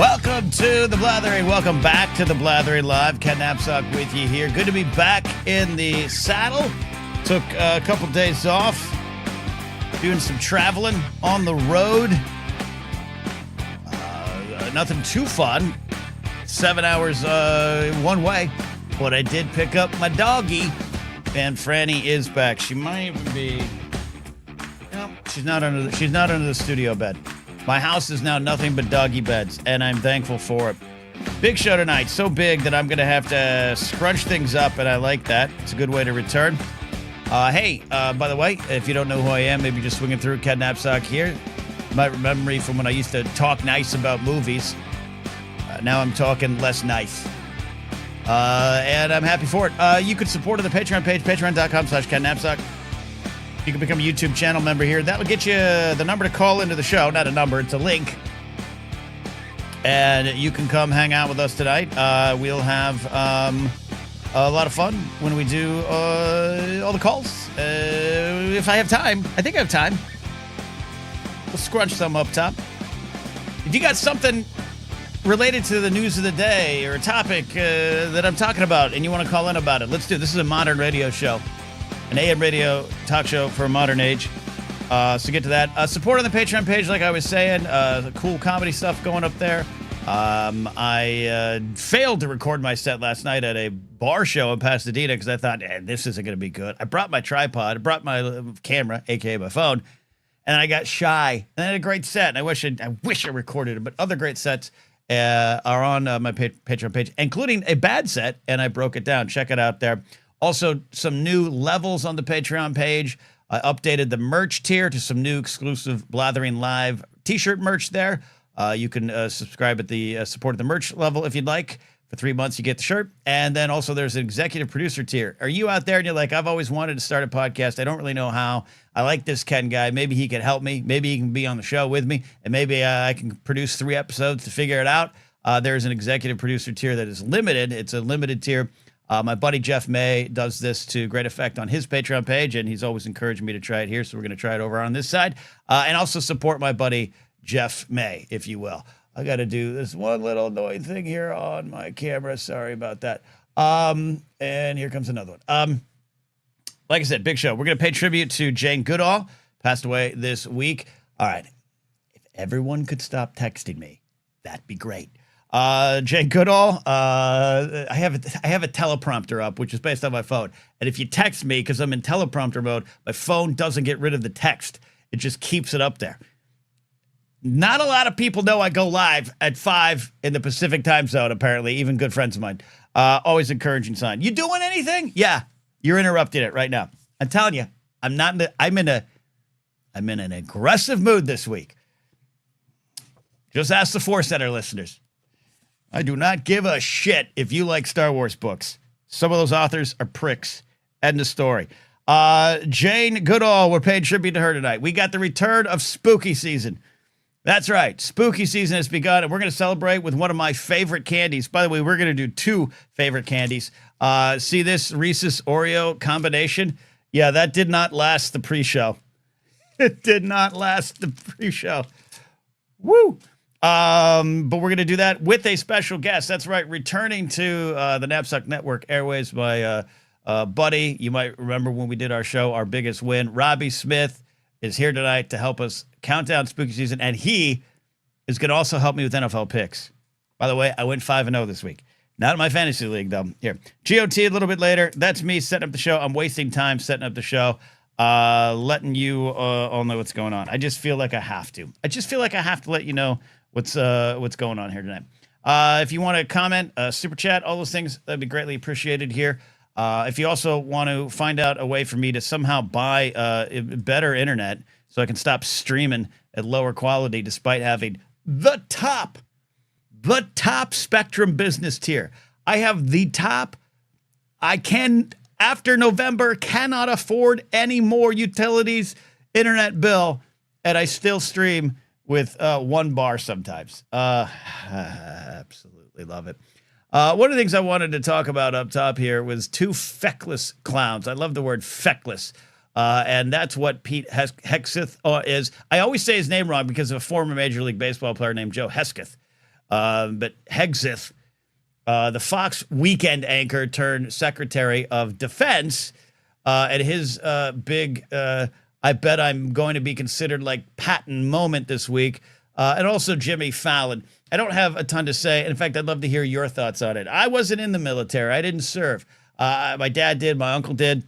Welcome to the Blathering. Welcome back to the Blathering Live. Ken Napzok with you here. Good to be back in the saddle. Took a couple days off, doing some traveling on the road. Nothing too fun. 7 hours one way. But I did pick up my doggie, and Franny is back. She might even be. No, she's not under the studio bed. My house is now nothing but doggy beds, and I'm thankful for it. Big show tonight. So big that I'm going to have to scrunch things up, and I like that. It's a good way to return. Hey, by the way, if you don't know who I am, maybe just swinging through. Ken Napzok here. You might remember me from when I used to talk nice about movies. Now I'm talking less nice. And I'm happy for it. You could support on the Patreon page, patreon.com/Ken Napzok. You can become a YouTube channel member here. That'll get you the number to call into the show. Not a number, it's a link. And you can come hang out with us tonight. We'll have a lot of fun when we do all the calls. If I have time. I think I have time. We'll scrunch some up top. If you got something related to the news of the day or a topic that I'm talking about and you want to call in about it, let's do it. This is a modern radio show. An AM radio talk show for a modern age. So get to that. Support on the Patreon page, like I was saying. Cool comedy stuff going up there. I failed to record my set last night at a bar show in Pasadena because I thought, this isn't going to be good. I brought my tripod. I brought my camera, a.k.a. my phone, and I got shy. And I had a great set. And I wish I recorded it, but other great sets are on my Patreon page, including a bad set, and I broke it down. Check it out there. Also, some new levels on the Patreon page. I updated the merch tier to some new exclusive Blathering Live t-shirt merch there. You can subscribe at the support of the merch level if you'd like. For 3 months, you get the shirt. And then also there's an executive producer tier. Are you out there and you're like, I've always wanted to start a podcast. I don't really know how. I like this Ken guy. Maybe he can help me. Maybe he can be on the show with me. And maybe I can produce 3 episodes to figure it out. There's an executive producer tier that is limited. It's a limited tier. My buddy Jeff May does this to great effect on his Patreon page, and he's always encouraging me to try it here, so we're going to try it over on this side. And also support my buddy Jeff May, if you will. I got to do this one little annoying thing here on my camera. Sorry about that. And here comes another one. Like I said, big show. We're going to pay tribute to Jane Goodall, passed away this week. All right. If everyone could stop texting me, that'd be great. Jane Goodall, I have a teleprompter up, which is based on my phone. And if you text me, because I'm in teleprompter mode, my phone doesn't get rid of the text. It just keeps it up there. Not a lot of people know I go live at 5 in the Pacific time zone, apparently, even good friends of mine. Always encouraging sign. You doing anything? Yeah, you're interrupting it right now. I'm telling you, I'm in an aggressive mood this week. Just ask the Force Center listeners. I do not give a shit if you like Star Wars books. Some of those authors are pricks. End of story. Jane Goodall, we're paying tribute to her tonight. We got the return of spooky season. That's right. Spooky season has begun, and we're going to celebrate with one of my favorite candies. By the way, we're going to do 2 favorite candies. See this Reese's Oreo combination? Yeah, that did not last the pre-show. It did not last the pre-show. Woo! But we're going to do that with a special guest. That's right. Returning to the Napzok Network Airways, my buddy. You might remember when we did our show, Our Biggest Win. Robbie Smith is here tonight to help us count down spooky season. And he is going to also help me with NFL picks. By the way, I went 5-0 this week. Not in my fantasy league, though. Here. GOT a little bit later. That's me setting up the show. I'm wasting time setting up the show. Letting you all know what's going on. I just feel like I have to. I just feel like I have to let you know what's going on here tonight. If you want to comment, super chat, all those things, that'd be greatly appreciated here. If you also want to find out a way for me to somehow buy better internet so I can stop streaming at lower quality despite having the top Spectrum business tier. I have the top. After November, cannot afford any more utilities internet bill, and I still stream with 1 bar sometimes. Absolutely love it. One of the things I wanted to talk about up top here was 2 feckless clowns. I love the word feckless. And that's what Pete Hexeth is. I always say his name wrong because of a former Major League Baseball player named Joe Hesketh. But Hegseth, the Fox weekend anchor turned Secretary of Defense, and his big, I bet I'm going to be considered like Patton moment this week, and also Jimmy Fallon. I don't have a ton to say. In fact, I'd love to hear your thoughts on it. I wasn't in the military. I didn't serve. My dad did. My uncle did.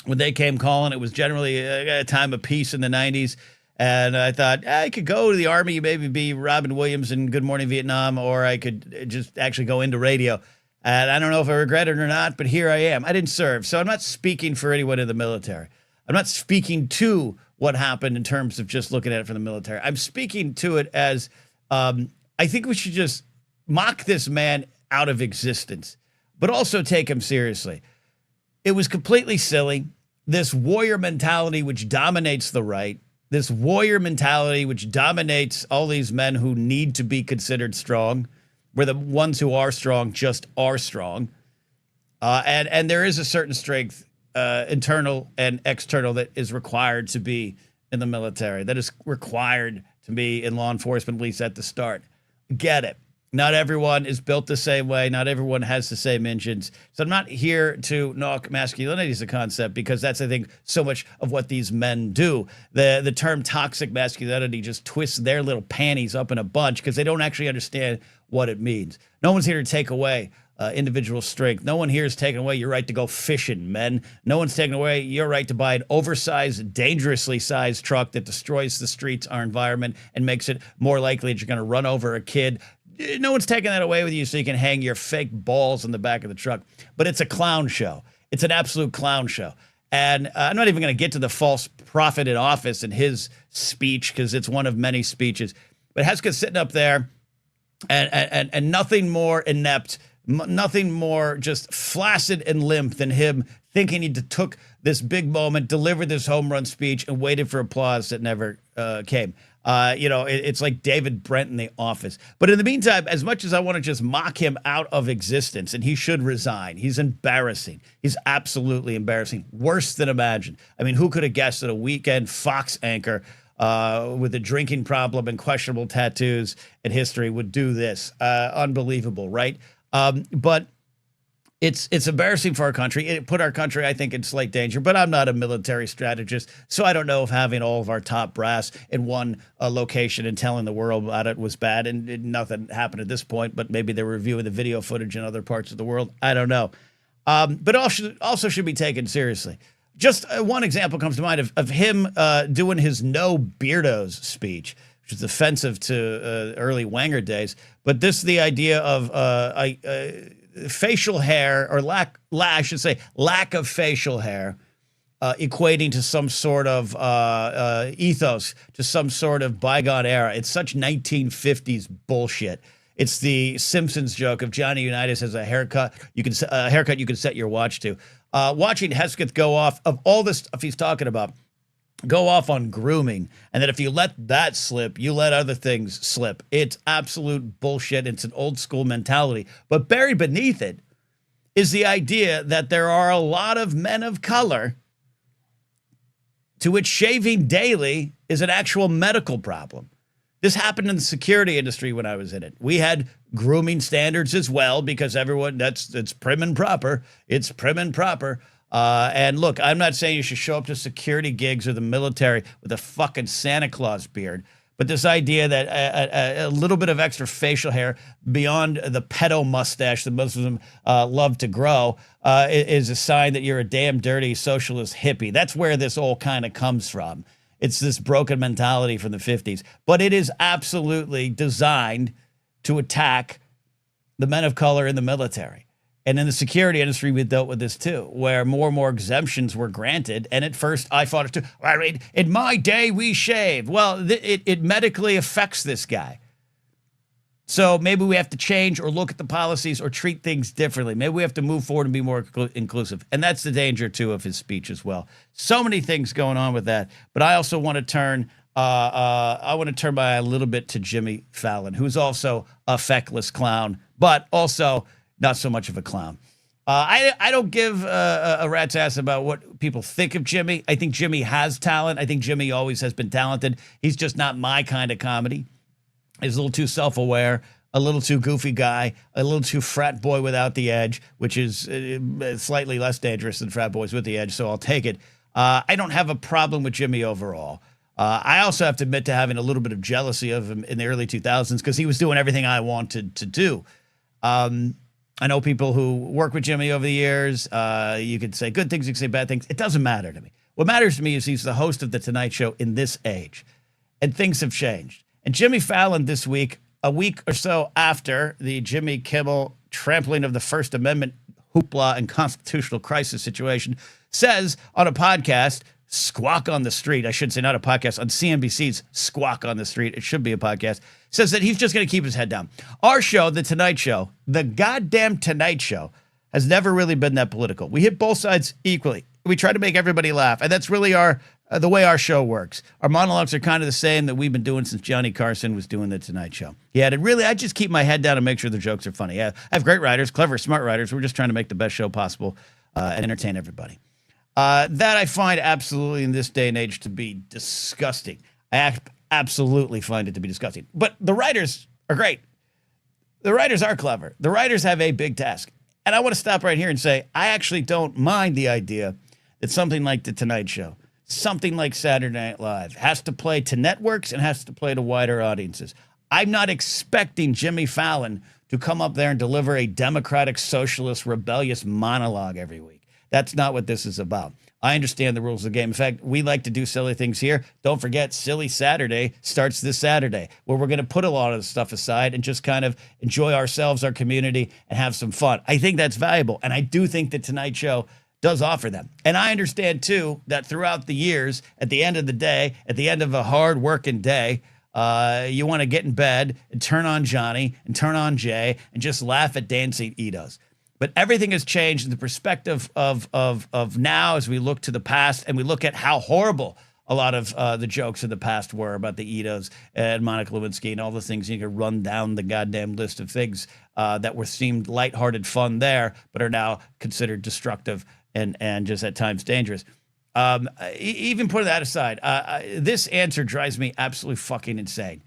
When they came calling, it was generally a time of peace in the 90s. And I thought, I could go to the Army, maybe be Robin Williams in Good Morning Vietnam, or I could just actually go into radio. And I don't know if I regret it or not, but here I am. I didn't serve. So I'm not speaking for anyone in the military. I'm not speaking to what happened in terms of just looking at it from the military. I'm speaking to it as I think we should just mock this man out of existence, but also take him seriously. It was completely silly. This warrior mentality, which dominates the right, this warrior mentality, which dominates all these men who need to be considered strong, where the ones who are strong just are strong. And there is a certain strength, internal and external, that is required to be in the military, that is required to be in law enforcement, at least at the start. Get it. Not everyone is built the same way. Not everyone has the same engines. So I'm not here to knock masculinity as a concept, because that's, I think, so much of what these men do. The term toxic masculinity just twists their little panties up in a bunch because they don't actually understand what it means. No one's here to take away individual strength. No one here is taking away your right to go fishing, men. No one's taking away your right to buy an oversized, dangerously sized truck that destroys the streets, our environment, and makes it more likely that you're going to run over a kid. No one's taking that away with you so you can hang your fake balls in the back of the truck. But it's a clown show. It's an absolute clown show. And I'm not even going to get to the false prophet in office and his speech, because it's one of many speeches. But Hesketh's sitting up there and nothing more inept, nothing more just flaccid and limp than him thinking he took this big moment, delivered this home run speech, and waited for applause that never came. It's like David Brent in The Office. But in the meantime, as much as I want to just mock him out of existence, and he should resign, he's embarrassing. He's absolutely embarrassing. Worse than imagined. I mean, who could have guessed that a weekend Fox anchor with a drinking problem and questionable tattoos and history would do this? Unbelievable, right? But it's embarrassing for our country. It put our country, I think, in slight danger. But I'm not a military strategist, so I don't know if having all of our top brass in one location and telling the world about it was bad. And nothing happened at this point, but maybe they're reviewing the video footage in other parts of the world. I don't know. But also should be taken seriously. Just one example comes to mind of him doing his No Beardos speech, which is offensive to early Wanger days. But the idea of facial hair, or lack of facial hair, equating to some sort of ethos, to some sort of bygone era. It's such 1950s bullshit. It's the Simpsons joke of Johnny Unitas has a haircut you can set your watch to. Watching Hesketh go off of all this stuff he's talking about, go off on grooming, and that if you let that slip, you let other things slip. It's absolute bullshit. It's an old school mentality. But buried beneath it is the idea that there are a lot of men of color to which shaving daily is an actual medical problem. This happened in the security industry when I was in it. We had grooming standards as well, because everyone, it's prim and proper. It's prim and proper. And look, I'm not saying you should show up to security gigs or the military with a fucking Santa Claus beard, but this idea that a little bit of extra facial hair beyond the pedo mustache that most of them love to grow is a sign that you're a damn dirty socialist hippie. That's where this all kind of comes from. It's this broken mentality from the 50s, but it is absolutely designed to attack the men of color in the military. And in the security industry, we dealt with this too, where more and more exemptions were granted. And at first, I fought it too. I mean, in my day, we shaved. Well, it medically affects this guy. So maybe we have to change or look at the policies or treat things differently. Maybe we have to move forward and be more inclusive. And that's the danger, too, of his speech as well. So many things going on with that. But I also want to turn my eye a little bit to Jimmy Fallon, who's also a feckless clown, but also not so much of a clown. I don't give a rat's ass about what people think of Jimmy. I think Jimmy has talent. I think Jimmy always has been talented. He's just not my kind of comedy. He's a little too self-aware, a little too goofy guy, a little too frat boy without the edge, which is slightly less dangerous than frat boys with the edge, so I'll take it. I don't have a problem with Jimmy overall. I also have to admit to having a little bit of jealousy of him in the early 2000s because he was doing everything I wanted to do. I know people who work with Jimmy over the years. You could say good things, you could say bad things. It doesn't matter to me. What matters to me is he's the host of The Tonight Show in this age, and things have changed. And Jimmy Fallon this week, a week or so after the Jimmy Kimmel trampling of the First Amendment hoopla and constitutional crisis situation, says on a podcast, Squawk on the Street, I should say not a podcast, on CNBC's Squawk on the Street, it should be a podcast, says that he's just going to keep his head down. Our show, The Tonight Show, the goddamn Tonight Show, has never really been that political. We hit both sides equally. We try to make everybody laugh, and that's really the way our show works. Our monologues are kind of the same that we've been doing since Johnny Carson was doing The Tonight Show. Yeah, I just keep my head down and make sure the jokes are funny. Yeah, I have great writers, clever, smart writers. We're just trying to make the best show possible and entertain everybody. That I find absolutely in this day and age to be disgusting. I absolutely find it to be disgusting. But the writers are great. The writers are clever. The writers have a big task. And I want to stop right here and say, I actually don't mind the idea that something like The Tonight Show, something like Saturday Night Live, has to play to networks and has to play to wider audiences. I'm not expecting Jimmy Fallon to come up there and deliver a democratic, socialist, rebellious monologue every week. That's not what this is about. I understand the rules of the game. In fact, we like to do silly things here. Don't forget, Silly Saturday starts this Saturday, where we're going to put a lot of the stuff aside and just kind of enjoy ourselves, our community, and have some fun. I think that's valuable, and I do think the Tonight Show does offer them. And I understand, too, that throughout the years, at the end of the day, at the end of a hard-working day, you want to get in bed and turn on Johnny and turn on Jay and just laugh at dancing Itos. But everything has changed in the perspective of now as we look to the past and we look at how horrible a lot of the jokes in the past were about the Itos and Monica Lewinsky and all the things. You can run down the goddamn list of things that were seemed lighthearted fun there, but are now considered destructive and just at times dangerous. Even putting that aside, this answer drives me absolutely fucking insane.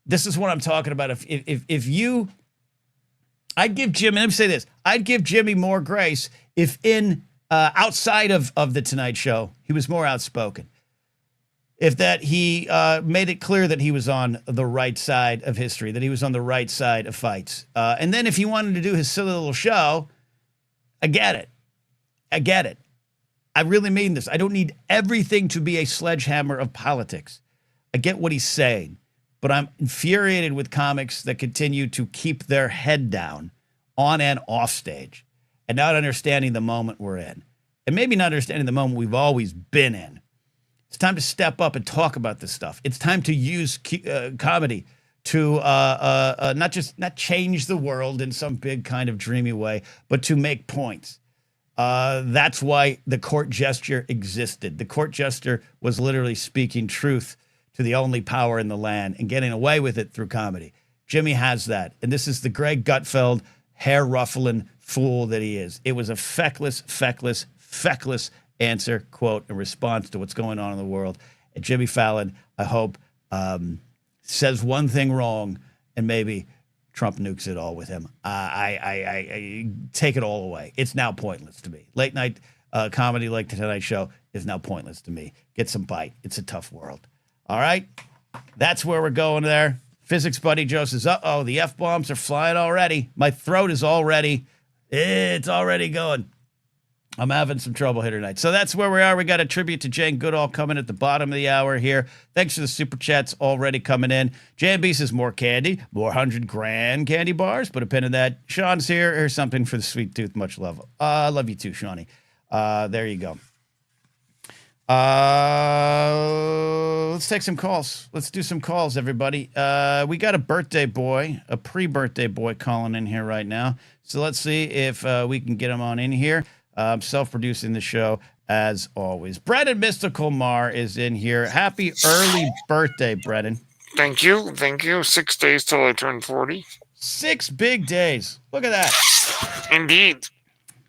This is what I'm talking about. If you... I'd give Jimmy, let me say this, I'd give Jimmy more grace if outside of The Tonight Show, he was more outspoken. If that he made it clear that he was on the right side of history, that he was on the right side of fights. And then if he wanted to do his silly little show, I get it. I really mean this. I don't need everything to be a sledgehammer of politics. I get what he's saying. But I'm infuriated with comics that continue to keep their head down on and off stage and not understanding the moment we're in. And maybe not understanding the moment we've always been in. It's time to step up and talk about this stuff. It's time to use comedy to not change the world in some big kind of dreamy way, but to make points. That's why the court gesture existed. The court gesture was literally speaking truth to the only power in the land and getting away with it through comedy. Jimmy has that. And this is the Greg Gutfeld, hair-ruffling fool that he is. It was a feckless answer, quote, in response to what's going on in the world. And Jimmy Fallon, I hope, says one thing wrong and maybe Trump nukes it all with him. I take it all away. It's now pointless to me. Late night comedy like The Tonight Show is now pointless to me. Get some bite. It's a tough world. All right, that's where we're going there. Physics buddy Joe says, uh-oh, the F-bombs are flying already. My throat is it's already going. I'm having some trouble here tonight. So that's where we are. We got a tribute to Jane Goodall coming at the bottom of the hour here. Thanks for the super chats already coming in. JB says more candy, more 100 grand candy bars. Put a pin in that. Sean's here. Here's something for the sweet tooth. Much love. I love you too, Shawnee. There you go. Let's take some calls. Let's do some calls, everybody. We got a birthday boy, a pre-birthday boy calling in here right now. So let's see if we can get him on in here. Self-producing the show as always. Brennan Mystical Mar is in here. Happy early birthday, Brennan. Thank you. 6 days till I turn 40. 6 big days. Look at that. Indeed.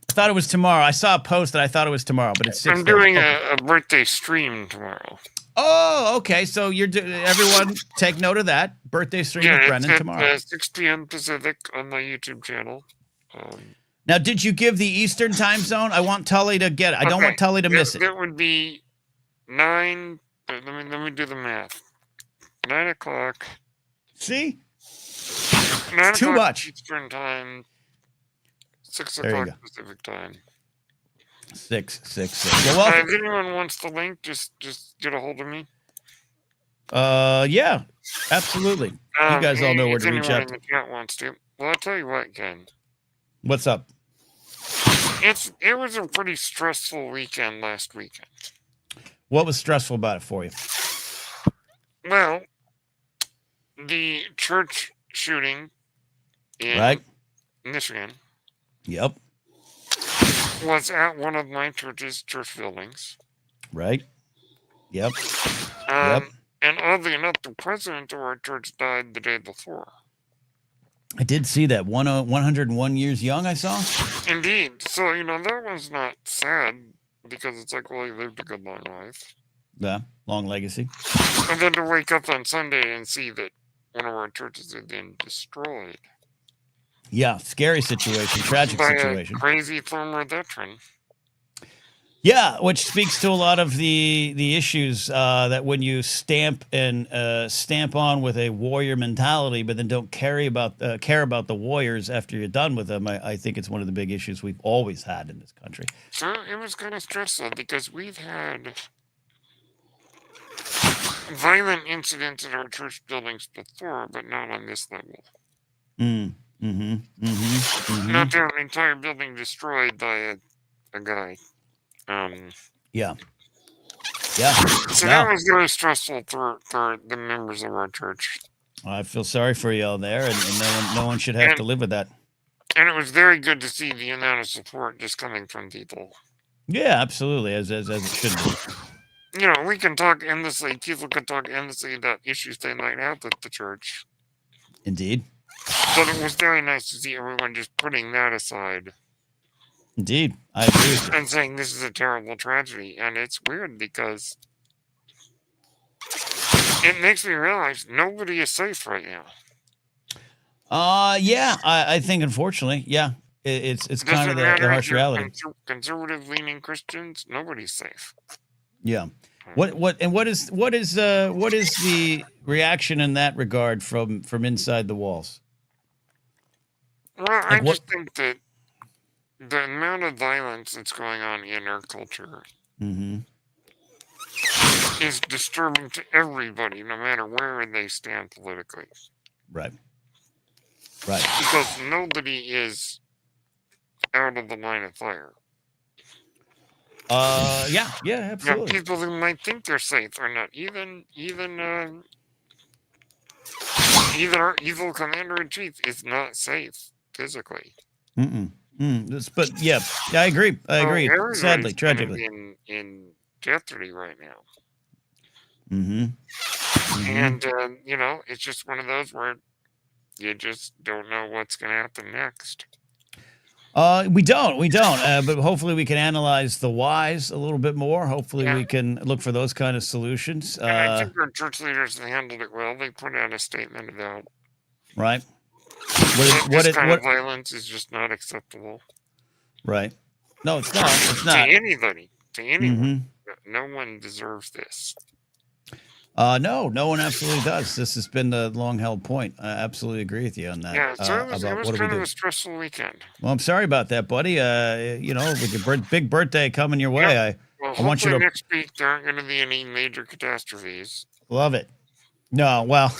I thought it was tomorrow. I saw a post that I thought it was tomorrow, but it's 6 days. I'm doing a birthday stream tomorrow. Oh, okay. So everyone take note of that. Birthday stream with Yeah, it's Brendan at tomorrow. 6 p.m. Pacific on my YouTube channel. Now, did you give the Eastern time zone? I want Tully to get it. I don't want Tully to miss it. That would be 9. Let me do the math. 9 o'clock. See? 9 too o'clock much. Eastern time. 6 There you o'clock go. Pacific time. 6. Well, If anyone wants the link, just get a hold of me. yeah, absolutely. You guys all know where to reach out. If anyone in the chat wants to. Well, I'll tell you what, Ken. What's up? It was a pretty stressful weekend last weekend. What was stressful about it for you? Well, the church shooting in Michigan. Yep. Was at one of my church buildings. Right. Yep. And oddly enough, the president of our church died the day before. I did see that. 101 years young, I saw. Indeed. So, that was not sad because it's like, well, he lived a good long life. Yeah, long legacy. And then to wake up on Sunday and see that one of our churches had been destroyed. Yeah, scary situation, tragic situation. A crazy former veteran. Yeah, which speaks to a lot of the issues that when you stamp on with a warrior mentality, but then don't care about the warriors after you're done with them. I think it's one of the big issues we've always had in this country. So it was kind of stressful because we've had violent incidents in our church buildings before, but not on this level. Not to have an entire building destroyed by a guy. Yeah. So that was very stressful for the members of our church. I feel sorry for y'all there, and no one should have to live with that. And it was very good to see the amount of support just coming from people. Yeah, absolutely, as it should be. We can talk endlessly. People can talk endlessly about issues they might have with the church. Indeed. But it was very nice to see everyone just putting that aside. Indeed, I agree with you. And saying this is a terrible tragedy. And it's weird because it makes me realize nobody is safe right now. Yeah, I think unfortunately, yeah, it's kind of the harsh reality. Conservative-leaning Christians, nobody's safe. Yeah. What is the reaction in that regard from inside the walls? Well, I just think that the amount of violence that's going on in our culture is disturbing to everybody, no matter where they stand politically. Right. Because nobody is out of the line of fire. Yeah, absolutely. People who might think they're safe are not. Even our evil commander-in-chief is not safe physically. But yeah, I agree. Sadly, tragically, in jeopardy right now. And it's just one of those where you just don't know what's going to happen next. We don't. But hopefully we can analyze the whys a little bit more. Hopefully we can look for those kind of solutions. And I think our church leaders handled it well. They put out a statement about this kind of violence is just not acceptable. Right. No, it's not. It's not. To anybody. To anyone. No one deserves this. No one absolutely does. This has been the long-held point. I absolutely agree with you on that. Yeah, so it was kind of a stressful weekend. Well, I'm sorry about that, buddy. With your big birthday coming your way, I want you to. Next week there aren't going to be any major catastrophes. Love it. No, well.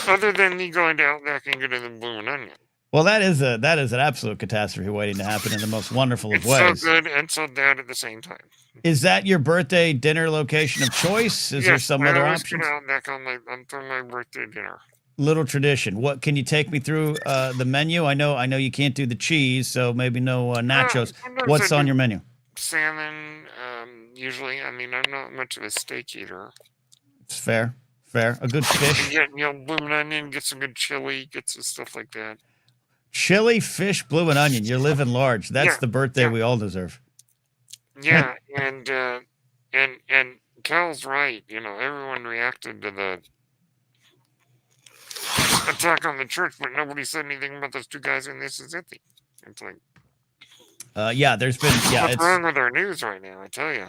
Other than me going to Outback and getting the Bloomin' Onion. Well, that is an absolute catastrophe waiting to happen in the most wonderful of ways. It's so good and so bad at the same time. Is that your birthday dinner location of choice? Is there some other options? For my birthday dinner. Little tradition. What can you take me through the menu? I know you can't do the cheese, so maybe no nachos. What's on your menu? Salmon, usually. I mean, I'm not much of a steak eater. It's fair. A good fish. Bloomin' Onion, get some good chili, get some stuff like that. Chili, fish, bloomin' onion. You're living large. That's the birthday we all deserve. Yeah, and Cal's right. Everyone reacted to the attack on the church, but nobody said anything about those two guys in Mississippi. It's like, there's been, what's wrong with our news right now? I tell you.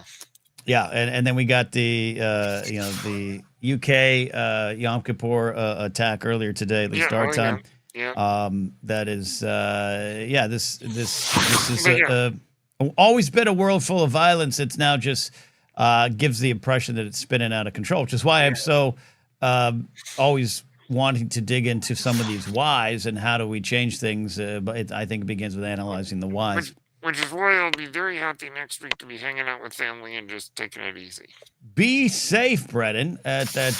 Yeah, and then we got the the UK Yom Kippur attack earlier today, at least our time. Yeah. That is this is always been a world full of violence. It's now just gives the impression that it's spinning out of control, which is why I'm so always wanting to dig into some of these whys and how do we change things. But I think it begins with analyzing the whys. Which is why I'll be very happy next week to be hanging out with family and just taking it easy. Be safe, Brennan, at that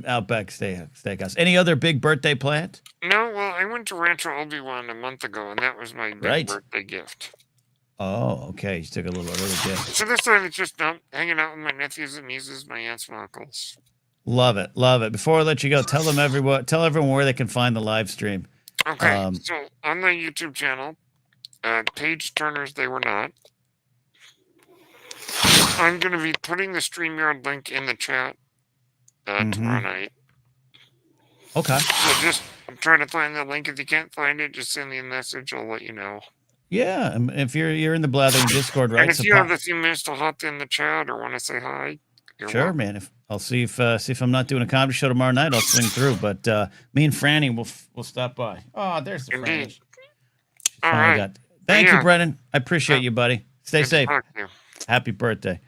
Outback Steakhouse. Any other big birthday plans? No, well, I went to Rancho Obi-Wan a month ago, and that was my big birthday gift. Oh, okay. You took a little early gift. So this time it's just hanging out with my nephews and nieces, my aunts and uncles. Love it. Love it. Before I let you go, tell everyone where they can find the live stream. Okay, so on my YouTube channel, Page Turners They Were Not. I'm going to be putting the StreamYard link in the chat tomorrow night. Okay. So just try to find the link. If you can't find it, just send me a message. I'll let you know. Yeah, if you're in the Blathering Discord, right? And if you have a few minutes to hop in the chat or want to say hi, sure, welcome. Man. I'll see if I'm not doing a comedy show tomorrow night, I'll swing through. But me and Franny will stop by. Oh, there's the Franny. All right. Thank you, Brennan. I appreciate you, buddy. Stay safe. Happy birthday.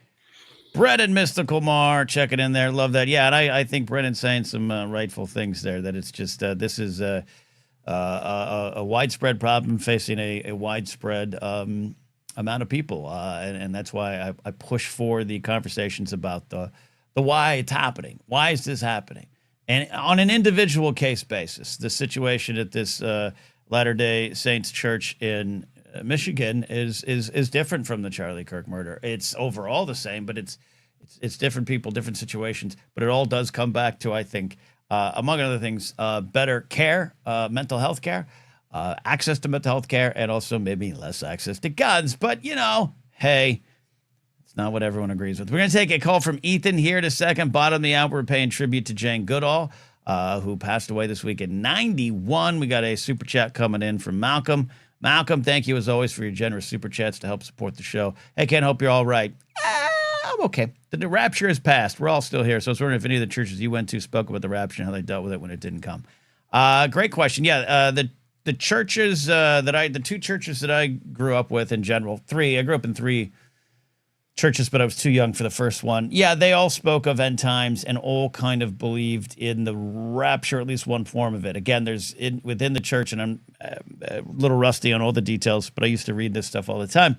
Brennan Mystical Mar, check it in there. Love that. Yeah, and I think Brennan's saying some rightful things there, that it's just this is a widespread problem facing a widespread amount of people. And that's why I push for the conversations about the why it's happening. Why is this happening? And on an individual case basis, the situation at this Latter-day Saints church in Michigan is different from the Charlie Kirk murder. It's overall the same, but it's different people, different situations. But it all does come back to, I think, among other things, better care, mental health care, access to mental health care, and also maybe less access to guns. But, hey, it's not what everyone agrees with. We're going to take a call from Ethan here in a second. Bottom of the hour, we're paying tribute to Jane Goodall, who passed away this week at 91. We got a super chat coming in from Malcolm. Malcolm, thank you as always for your generous super chats to help support the show. Hey, Ken, hope you're all right. I'm okay. The rapture has passed. We're all still here. So I was wondering if any of the churches you went to spoke about the rapture and how they dealt with it when it didn't come. Great question. Yeah, the churches the two churches that I grew up with in general, I grew up in 3 churches, but I was too young for the first one. Yeah, they all spoke of end times and all kind of believed in the rapture, at least one form of it. Again, within the church, and I'm a little rusty on all the details, but I used to read this stuff all the time.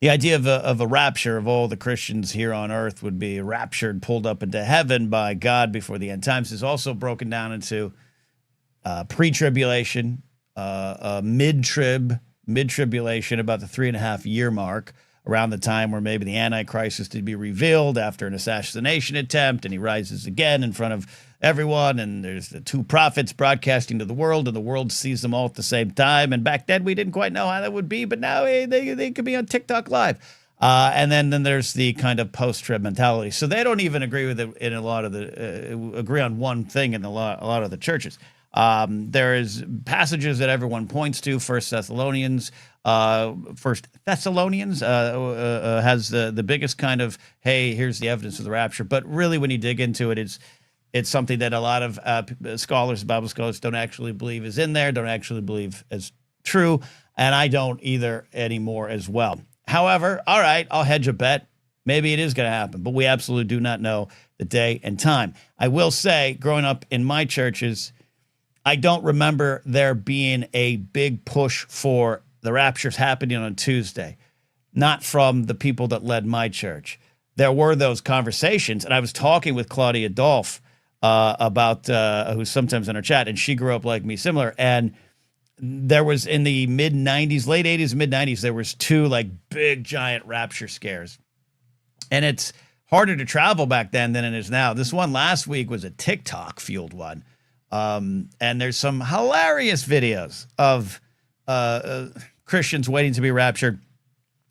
The idea of a rapture of all the Christians here on earth would be raptured, pulled up into heaven by God before the end times, is also broken down into pre-tribulation, mid-tribulation, about the 3.5-year mark, around the time where maybe the Antichrist is to be revealed after an assassination attempt, and he rises again in front of everyone, and there's the 2 prophets broadcasting to the world, and the world sees them all at the same time. And back then, we didn't quite know how that would be, but now they could be on TikTok Live. And then there's the kind of post-trib mentality. So they don't even agree with it in a lot of agree on one thing in a lot of the churches. There is passages that everyone points to. First Thessalonians has the biggest kind of, hey, here's the evidence of the rapture. But really, when you dig into it, it's something that a lot of scholars, Bible scholars, don't actually believe is in there, don't actually believe is true, and I don't either anymore as well. However, all right, I'll hedge a bet. Maybe it is going to happen, but we absolutely do not know the day and time. I will say, growing up in my churches, I don't remember there being a big push for the raptures happening on Tuesday, not from the people that led my church. There were those conversations, and I was talking with Claudia Dolph about who's sometimes in our chat, and she grew up like me, similar. And there was in the mid-90s, late 80s, mid-90s, there was 2 like big, giant rapture scares. And it's harder to travel back then than it is now. This one last week was a TikTok-fueled one. And there's some hilarious videos of Christians waiting to be raptured,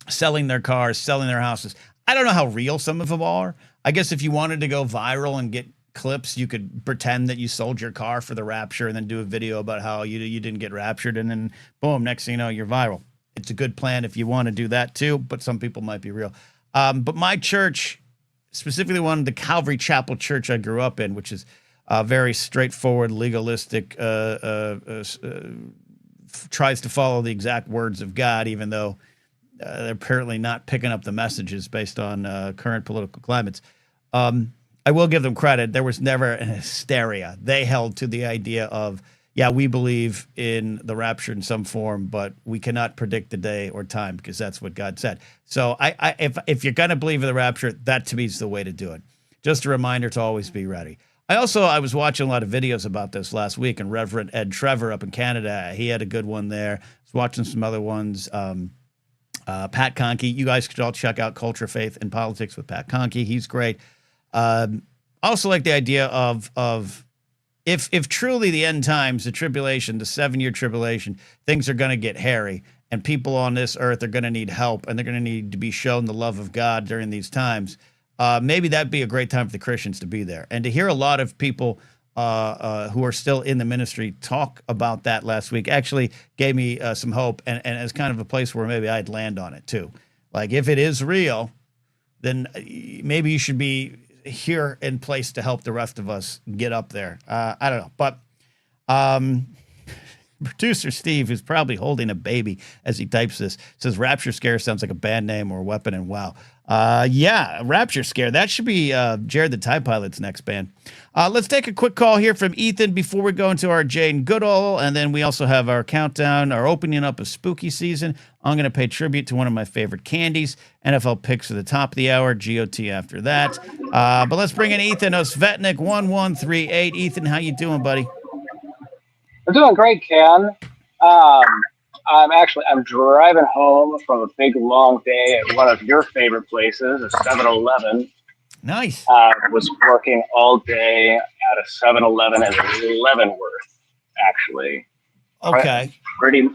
selling their cars, selling their houses. I don't know how real some of them are. I guess if you wanted to go viral and get clips, you could pretend that you sold your car for the rapture and then do a video about how you didn't get raptured, and then boom, next thing you know, you're viral. It's a good plan if you want to do that too, but some people might be real. But my church, specifically the Calvary Chapel Church I grew up in, which is very straightforward, legalistic, tries to follow the exact words of God, even though they're apparently not picking up the messages based on current political climates. I will give them credit. There was never an hysteria. They held to the idea of, yeah, we believe in the rapture in some form, but we cannot predict the day or time because that's what God said. So if you're going to believe in the rapture, that to me is the way to do it. Just a reminder to always be ready. I was watching a lot of videos about this last week, and Reverend Ed Trevor up in Canada, he had a good one there. I was watching some other ones. Pat Conkey, you guys could all check out Culture, Faith, and Politics with Pat Conkey. He's great. Also like the idea of if truly the end times, the tribulation, the 7-year tribulation, things are going to get hairy, and people on this earth are going to need help, and they're going to need to be shown the love of God during these times. Maybe that'd be a great time for the Christians to be there. And to hear a lot of people who are still in the ministry talk about that last week actually gave me some hope, and as kind of a place where maybe I'd land on it too. Like, if it is real, then maybe you should be here in place to help the rest of us get up there. I don't know. But producer Steve, who's probably holding a baby as he types this, says Rapture Scare sounds like a band name or a weapon, and wow. Yeah, Rapture Scare. That should be Jared the TIE Pilot's next band. Let's take a quick call here from Ethan before we go into our Jane Goodall, and then we also have our countdown, our opening up of spooky season. I'm going to pay tribute to one of my favorite candies. NFL picks at the top of the hour, GOT after that. But let's bring in Ethan Osvetnik 1138. Ethan, how you doing, buddy? I'm doing great, Ken. I'm driving home from a big, long day at one of your favorite places, a 7-Eleven. Nice. Was working all day at a 7-Eleven in Leavenworth, actually. Okay. Pretty.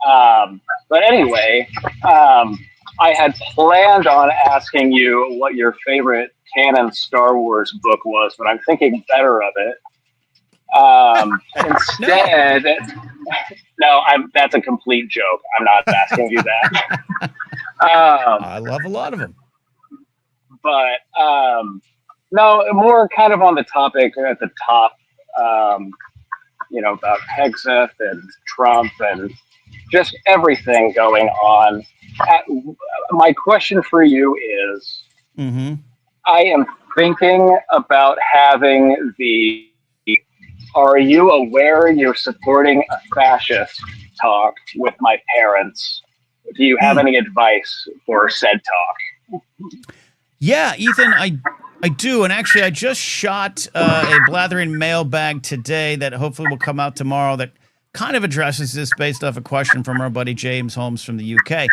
But anyway, I had planned on asking you what your favorite canon Star Wars book was, but I'm thinking better of it. Instead, no, that's a complete joke. I'm not asking you that. I love a lot of them. But no, more kind of on the topic at the top, about Hexeth and Trump and just everything going on. My question for you is, I am thinking about having are you aware you're supporting a fascist talk with my parents? Do you have any advice for said talk? Yeah, Ethan, I do. And actually, I just shot a Blathering mailbag today that hopefully will come out tomorrow that kind of addresses this based off a question from our buddy James Holmes from the UK.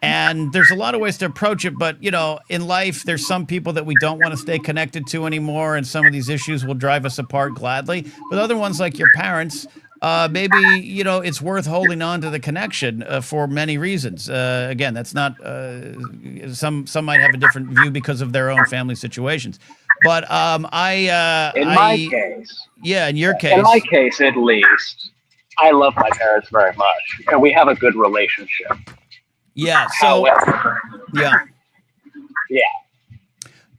And there's a lot of ways to approach it, but, in life, there's some people that we don't want to stay connected to anymore, and some of these issues will drive us apart gladly. But other ones, like your parents, maybe, it's worth holding on to the connection for many reasons. Again, that's not, some might have a different view because of their own family situations. But in my case. Yeah, in your case. In my case, at least, I love my parents very much, and we have a good relationship. Yeah. So, however, yeah.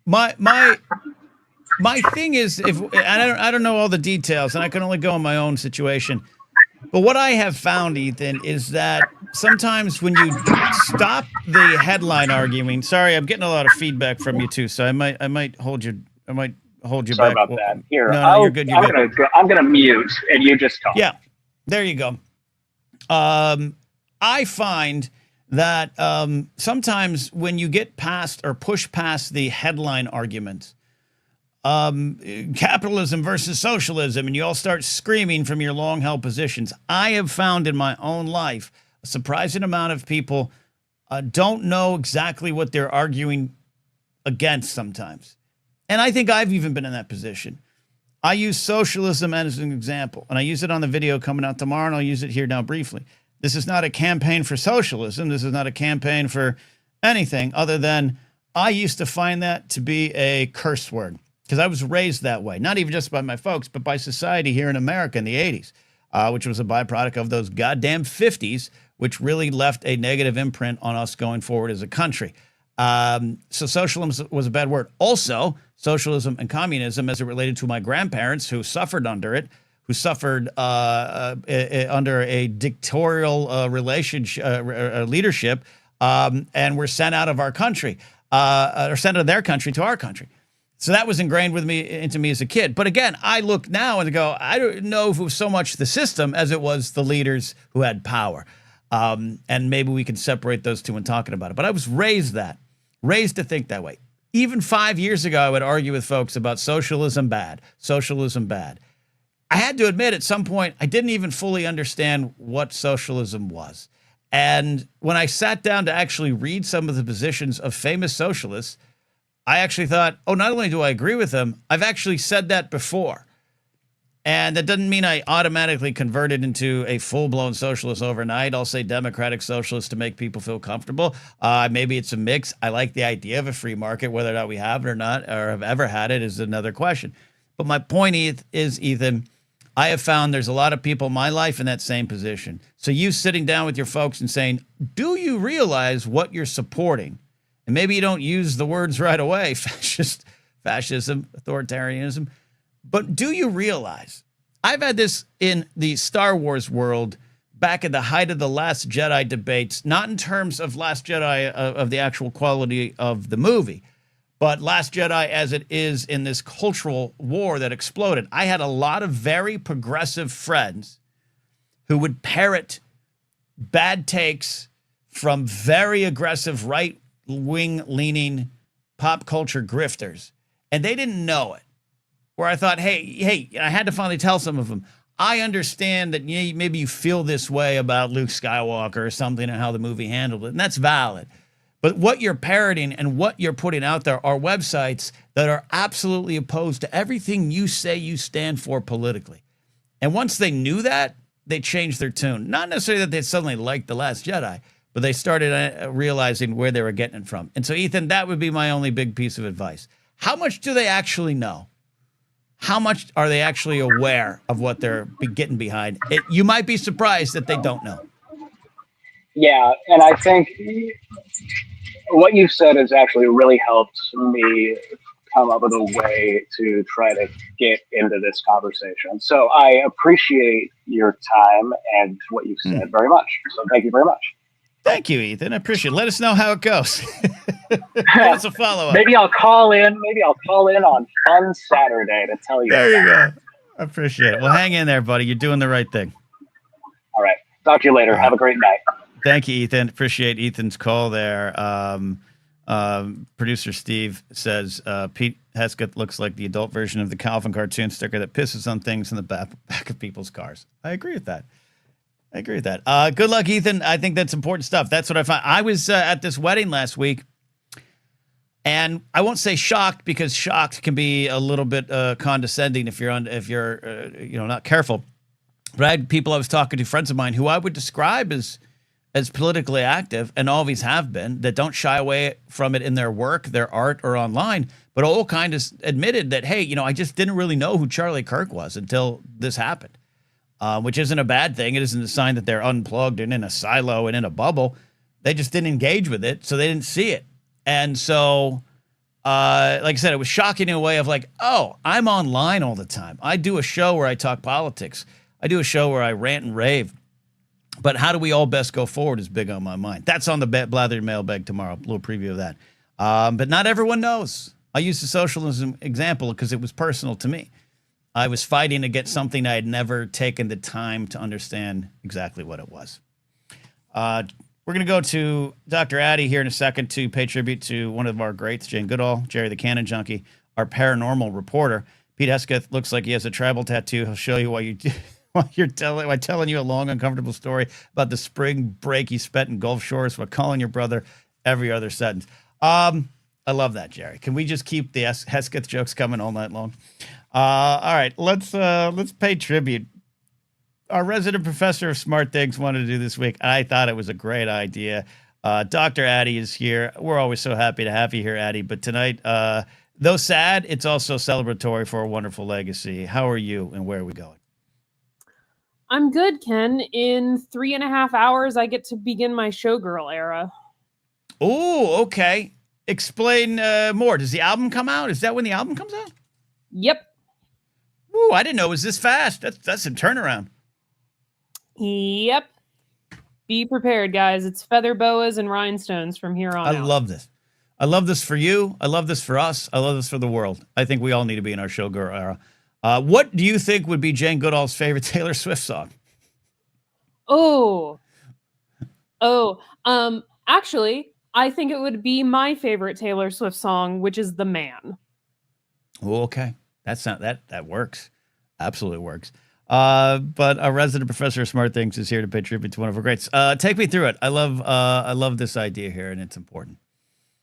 My thing is, if I don't know all the details, and I can only go on my own situation. But what I have found, Ethan, is that sometimes when you stop the headline arguing, sorry, I'm getting a lot of feedback from you too, so I might hold you. Sorry back. About that. Here, no, you're good. I'm gonna mute, and you just talk. Yeah, there you go. I find that sometimes when you get past or push past the headline argument, capitalism versus socialism, and you all start screaming from your long-held positions, I have found in my own life a surprising amount of people don't know exactly what they're arguing against sometimes. And I think I've even been in that position. I use socialism as an example, and I use it on the video coming out tomorrow, and I'll use it here now briefly. This is not a campaign for socialism. This is not a campaign for anything other than I used to find that to be a curse word because I was raised that way, not even just by my folks, but by society here in America in the 80s, which was a byproduct of those goddamn 50s, which really left a negative imprint on us going forward as a country. So socialism was a bad word. Also, socialism and communism, as it related to my grandparents who suffered under it, who suffered under a dictatorial leadership, and were sent out of our country, or sent out of their country to our country. So that was ingrained into me as a kid. But again, I look now and go, I don't know if it was so much the system as it was the leaders who had power. And maybe we can separate those two when talking about it. But I was raised to think that way. Even 5 years ago, I would argue with folks about socialism bad. I had to admit at some point, I didn't even fully understand what socialism was. And when I sat down to actually read some of the positions of famous socialists, I actually thought, oh, not only do I agree with them, I've actually said that before. And that doesn't mean I automatically converted into a full-blown socialist overnight. I'll say democratic socialist to make people feel comfortable. Maybe it's a mix. I like the idea of a free market. Whether or not we have it or not, or have ever had it, is another question. But my point is, Ethan, I have found there's a lot of people in my life in that same position. So you sitting down with your folks and saying, do you realize what you're supporting? And maybe you don't use the words right away, fascism, authoritarianism. But do you realize, I've had this in the Star Wars world back at the height of the Last Jedi debates, not in terms of Last Jedi of the actual quality of the movie, but Last Jedi as it is in this cultural war that exploded. I had a lot of very progressive friends who would parrot bad takes from very aggressive right-wing leaning pop culture grifters, and they didn't know it. Where I thought, hey, I had to finally tell some of them, I understand that maybe you feel this way about Luke Skywalker or something and how the movie handled it, and that's valid. But what you're parroting and what you're putting out there are websites that are absolutely opposed to everything you say you stand for politically. And once they knew that, they changed their tune. Not necessarily that they suddenly liked The Last Jedi, but they started realizing where they were getting it from. And so, Ethan, that would be my only big piece of advice. How much do they actually know? How much are they actually aware of what they're getting behind? You might be surprised that they don't know. Yeah, and I think what you said has actually really helped me come up with a way to try to get into this conversation. So I appreciate your time and what you've said very much. So thank you very much. Thank you, Ethan. I appreciate it. Let us know how it goes. Give us a follow-up. Maybe I'll call in on Fun Saturday to tell you. There you go. I appreciate it. Well, hang in there, buddy. You're doing the right thing. All right. Talk to you later. Have a great night. Thank you, Ethan. Appreciate Ethan's call there. Producer Steve says, Pete Hesketh looks like the adult version of the Calvin cartoon sticker that pisses on things in the back of people's cars. I agree with that. Good luck, Ethan. I think that's important stuff. That's what I found. I was at this wedding last week, and I won't say shocked because shocked can be a little bit condescending if you're not careful. But I had people I was talking to, friends of mine, who I would describe as politically active and always have been, that don't shy away from it in their work, their art, or online, but all kind of admitted that, hey, I just didn't really know who Charlie Kirk was until this happened. Which isn't a bad thing. It isn't a sign that they're unplugged and in a silo and in a bubble. They just didn't engage with it, so they didn't see it. And so, like I said, it was shocking in a way of like, oh, I'm online all the time. I do a show where I talk politics. I do a show where I rant and rave. But how do we all best go forward is big on my mind. That's on the Blathering mailbag tomorrow, a little preview of that. But not everyone knows. I use the socialism example because it was personal to me. I was fighting against something I had never taken the time to understand exactly what it was. We're going to go to Dr. Addy here in a second to pay tribute to one of our greats, Jane Goodall, Jerry the Cannon Junkie, our paranormal reporter. Pete Hesketh looks like he has a tribal tattoo. He'll show you while telling you a long, uncomfortable story about the spring break he spent in Gulf Shores while calling your brother every other sentence. I love that, Jerry. Can we just keep the Hesketh jokes coming all night long? All right, let's pay tribute. Our resident professor of smart things wanted to do this week. I thought it was a great idea. Dr. Addie is here. We're always so happy to have you here, Addie. But tonight, though sad, it's also celebratory for a wonderful legacy. How are you, and where are we going? I'm good, Ken. In 3.5 hours, I get to begin my showgirl era. Oh, okay. Explain more. Does the album come out? Is that when the album comes out? Yep. Ooh, I didn't know it was this fast. That's a turnaround. Yep. Be prepared, guys. It's feather boas and rhinestones from here on out. I love this. I love this for you. I love this for us. I love this for the world. I think we all need to be in our showgirl era. What do you think would be Jane Goodall's favorite Taylor Swift song? Actually, I think it would be my favorite Taylor Swift song, which is "The Man." Oh, okay. That works. Absolutely works. But our resident professor of smart things is here to pay tribute to one of our greats. Take me through it. I love this idea here, and it's important.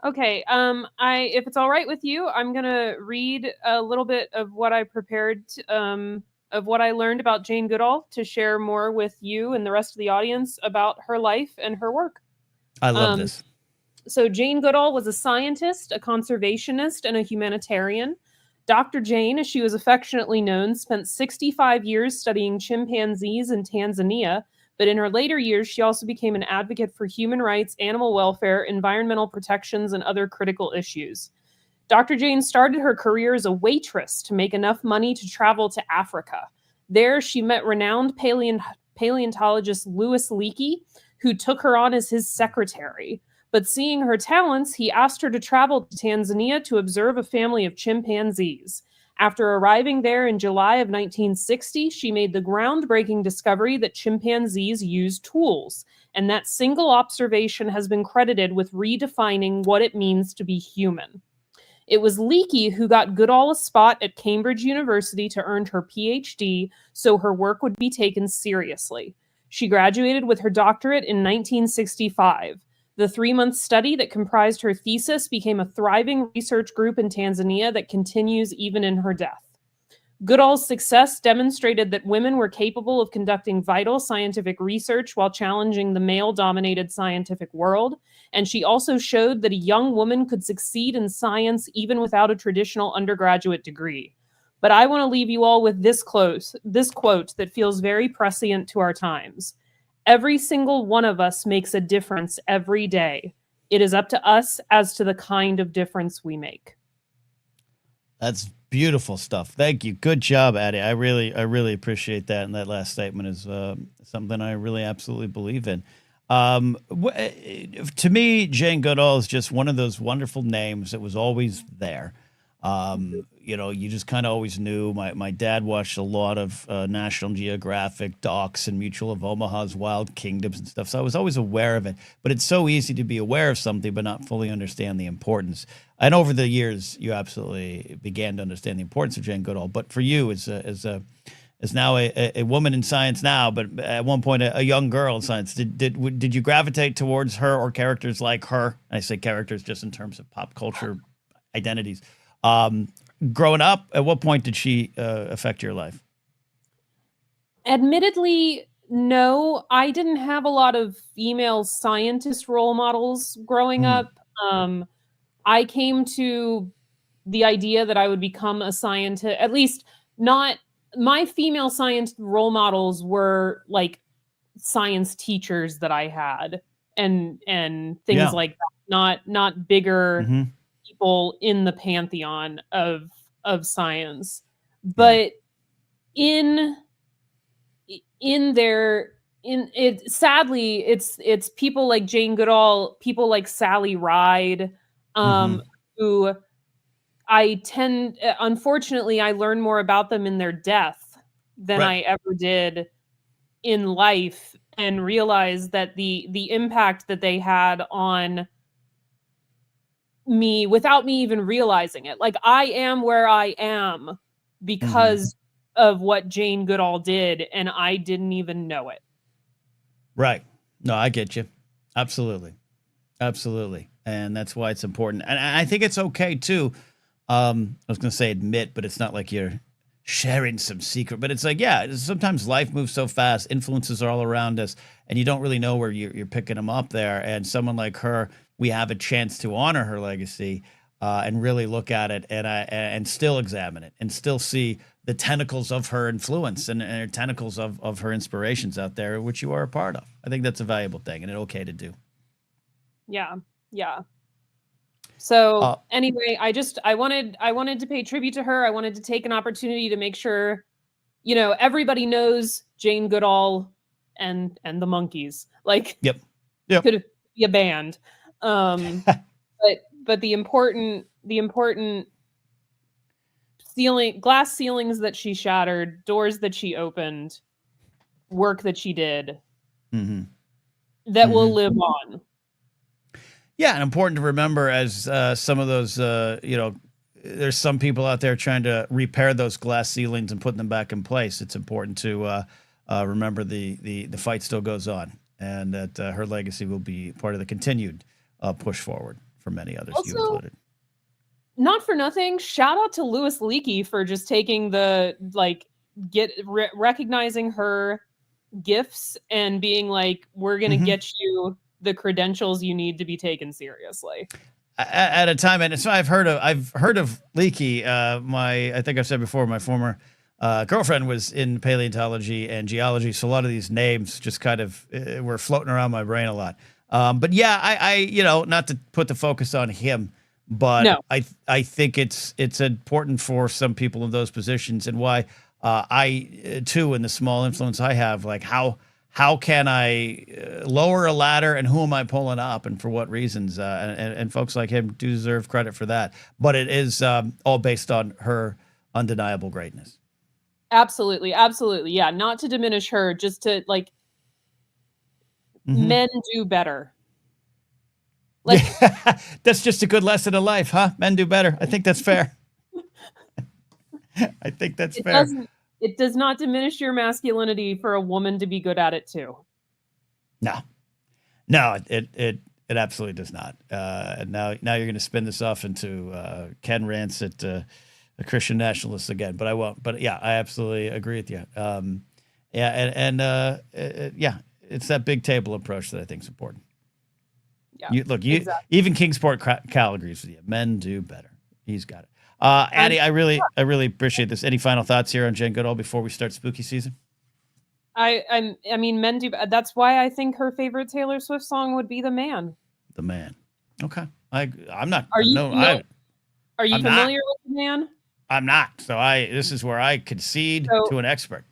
Okay. If it's all right with you, I'm gonna read a little bit of what I prepared, of what I learned about Jane Goodall to share more with you and the rest of the audience about her life and her work. I love this. So Jane Goodall was a scientist, a conservationist, and a humanitarian. Dr. Jane, as she was affectionately known, spent 65 years studying chimpanzees in Tanzania, but in her later years, she also became an advocate for human rights, animal welfare, environmental protections, and other critical issues. Dr. Jane started her career as a waitress to make enough money to travel to Africa. There, she met renowned paleontologist Louis Leakey, who took her on as his secretary. But seeing her talents, he asked her to travel to Tanzania to observe a family of chimpanzees. After arriving there in July of 1960, she made the groundbreaking discovery that chimpanzees use tools, and that single observation has been credited with redefining what it means to be human. It was Leakey who got Goodall a spot at Cambridge University to earn her PhD, so her work would be taken seriously. She graduated with her doctorate in 1965. The 3-month study that comprised her thesis became a thriving research group in Tanzania that continues even in her death. Goodall's success demonstrated that women were capable of conducting vital scientific research while challenging the male-dominated scientific world, and she also showed that a young woman could succeed in science even without a traditional undergraduate degree. But I want to leave you all with this quote that feels very prescient to our times. Every single one of us makes a difference every day. It is up to us as to the kind of difference we make. That's beautiful stuff. Thank you. Good job, Addie. I really appreciate that. And that last statement is something I really absolutely believe in. To me, Jane Goodall is just one of those wonderful names that was always there. You just kind of always knew. My dad watched a lot of National Geographic docs and Mutual of Omaha's Wild Kingdoms and stuff. So I was always aware of it. But it's so easy to be aware of something but not fully understand the importance. And over the years, you absolutely began to understand the importance of Jane Goodall. But for you, as now a woman in science now, but at one point a young girl in science, did you gravitate towards her or characters like her? I say characters just in terms of pop culture identities. Growing up, at what point did she affect your life? Admittedly, no. I didn't have a lot of female scientist role models growing up. I came to the idea that I would become a scientist, at least not my female science role models were like science teachers that I had and things like that, not bigger people in the pantheon of science. But sadly it's people like Jane Goodall, people like Sally Ride, who unfortunately I learned more about them in their death than I ever did in life, and realized that the impact that they had on me without me even realizing it. Like, I am where I am because of what Jane Goodall did, and I didn't even know it. Right. No, I get you. Absolutely. Absolutely. And that's why it's important. And I think it's okay too. I was going to say admit, but it's not like you're sharing some secret. But it's like, yeah, sometimes life moves so fast, influences are all around us, and you don't really know where you're picking them up there. And someone like her, we have a chance to honor her legacy and really look at it and still examine it and still see the tentacles of her influence and tentacles of her inspirations out there, which you are a part of. I think that's a valuable thing and it's okay to do. Yeah. Yeah. So anyway, I wanted to pay tribute to her. I wanted to take an opportunity to make sure, everybody knows Jane Goodall and the Monkees. Like, yep. Could be a band. But the important glass ceilings that she shattered, doors that she opened, work that she did, that will live on. Yeah, and important to remember as some of those, there's some people out there trying to repair those glass ceilings and putting them back in place. It's important to remember the fight still goes on, and that her legacy will be part of the continued push forward for many others, also, you included. Not for nothing, shout out to Louis Leakey for just taking recognizing her gifts and being like, we're going to get you the credentials you need to be taken seriously at a time. And so I've heard of Leakey. I think I've said before, my former girlfriend was in paleontology and geology. So a lot of these names just kind of were floating around my brain a lot. But yeah, I not to put the focus on him, but no. I think it's important for some people in those positions, and why I too, in the small influence I have, like how can I lower a ladder, and who am I pulling up, and for what reasons? And folks like him do deserve credit for that. But it is all based on her undeniable greatness. Absolutely, absolutely, yeah. Not to diminish her, just to men do better. Like, that's just a good lesson in life, huh? Men do better. I think that's fair. I think that's fair. It does not diminish your masculinity for a woman to be good at it too. No, it absolutely does not. And now you're going to spin this off into Ken rants at a Christian nationalist again, but I won't. But yeah, I absolutely agree with you. It's that big table approach that I think is important. Yeah, exactly. Even Kingsport Cal agrees with you. Men do better. He's got it. Addie, I really appreciate this. Any final thoughts here on Jane Goodall before we start spooky season? I mean, men do. That's why I think her favorite Taylor Swift song would be "The Man." The Man. Okay. I'm not. Are you familiar with The Man? I'm not. So this is where I concede to an expert.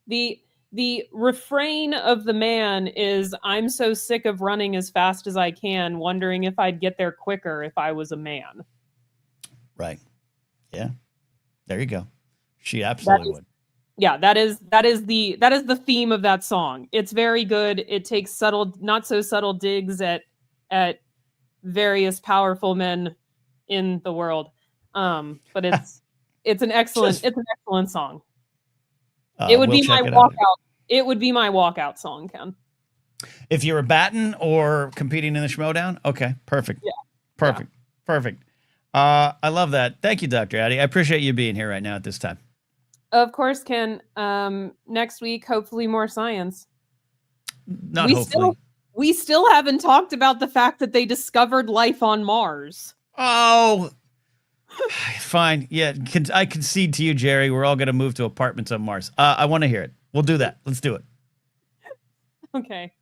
The refrain of The Man is, "I'm so sick of running as fast as I can, wondering if I'd get there quicker if I was a man." Right. Yeah. There you go. She absolutely would. Yeah, that is the theme of that song. It's very good. It takes subtle, not so subtle digs at various powerful men in the world. But it's an excellent song. It would be my walkout. It would be my walkout song, Ken. If you were batting or competing in the Schmodown, okay, perfect. Yeah. Perfect. I love that. Thank you, Dr. Addie. I appreciate you being here right now at this time. Of course, Ken. Next week, hopefully more science. We still haven't talked about the fact that they discovered life on Mars. Oh, fine. Yeah, I concede to you, Jerry. We're all going to move to apartments on Mars. I want to hear it. We'll do that. Let's do it. Okay.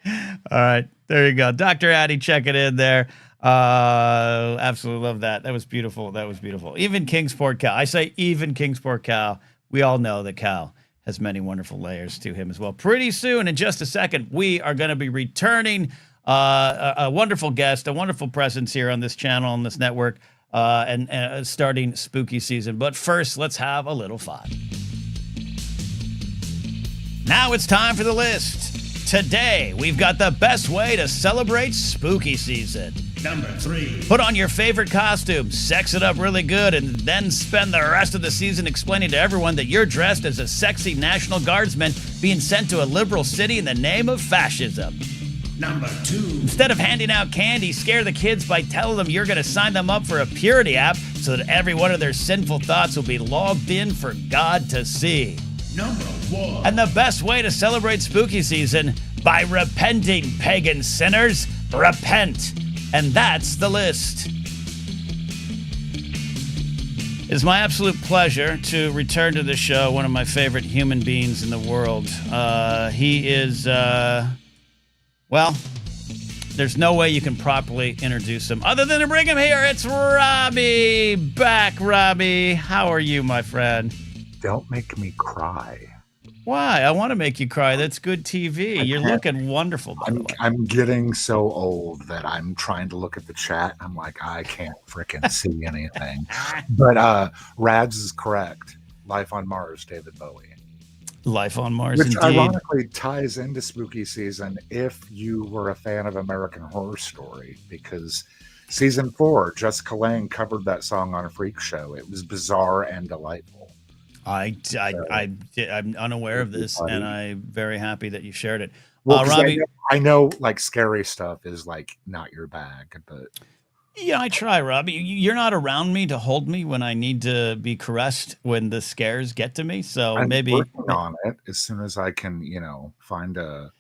All right. There you go. Dr. Addie, check it in there. Absolutely love that. That was beautiful. Even Kingsport Cal. I say even Kingsport Cal. We all know that Cal has many wonderful layers to him as well. Pretty soon, in just a second, we are going to be returning a wonderful guest, a wonderful presence here on this channel, on this network, and starting spooky season. But first, let's have a little fun. Now it's time for the list. Today, we've got the best way to celebrate spooky season. Number 3. Put on your favorite costume, sex it up really good, and then spend the rest of the season explaining to everyone that you're dressed as a sexy National Guardsman being sent to a liberal city in the name of fascism. Number 2. Instead of handing out candy, scare the kids by telling them you're going to sign them up for a purity app so that every one of their sinful thoughts will be logged in for God to see. Number 1. And the best way to celebrate spooky season, by repenting, pagan sinners. Repent. And that's the list. It's my absolute pleasure to return to the show one of my favorite human beings in the world. He is, well, there's no way you can properly introduce him other than to bring him here. It's Robbie. Back, Robbie. How are you, my friend? Don't make me cry. Why? I want to make you cry. That's good TV. You're looking wonderful, by the way. I'm getting so old that I'm trying to look at the chat. I'm like, I can't freaking see anything. But Rads is correct. Life on Mars, David Bowie. Life on Mars, Which indeed. ironically ties into spooky season if you were a fan of American Horror Story, because season 4, Jessica Lange covered that song on a freak show. It was bizarre and delightful. I'm unaware of this, and I'm very happy that you shared it. Well, Robbie, I know like scary stuff is like not your bag, but yeah, I try, Robbie. You're not around me to hold me when I need to be caressed when the scares get to me. So I'm maybe working on it as soon as I can, find a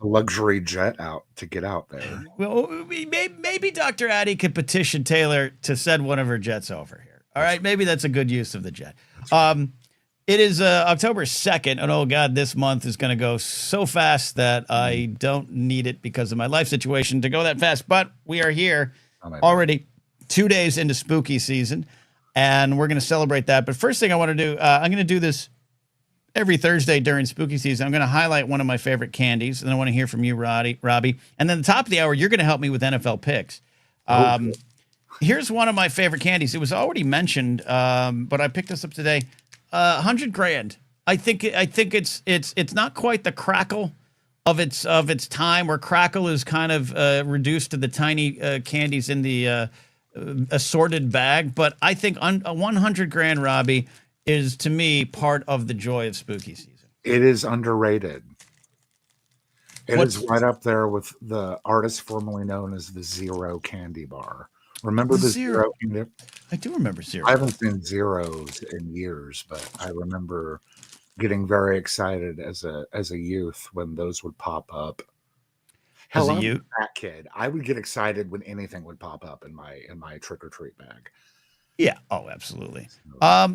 luxury jet out to get out there. Well, maybe Dr. Addy could petition Taylor to send one of her jets over here. All right, maybe that's a good use of the jet. It is October 2nd, and oh God, this month is going to go so fast that I don't need it because of my life situation to go that fast. But we are here already 2 days into spooky season, and we're going to celebrate that. But first thing I want to do, I'm going to do this every Thursday during spooky season. I'm going to highlight one of my favorite candies, and I want to hear from you, Robbie. And then at the top of the hour, you're going to help me with NFL picks. Here's one of my favorite candies. It was already mentioned, but I picked this up today. $100 grand. I think it's not quite the Crackle of its time, where Crackle is kind of reduced to the tiny candies in the assorted bag. But I think 100 grand, Robbie, is to me part of the joy of spooky season. It is underrated. It is right up there with the artist formerly known as the Zero Candy Bar. Remember the Zero Candy? I do remember Zero. I haven't seen Zeros in years, but I remember getting very excited as a youth when those would pop up. Hell, I'm that kid. I would get excited when anything would pop up in my trick or treat bag. Yeah. Oh, absolutely.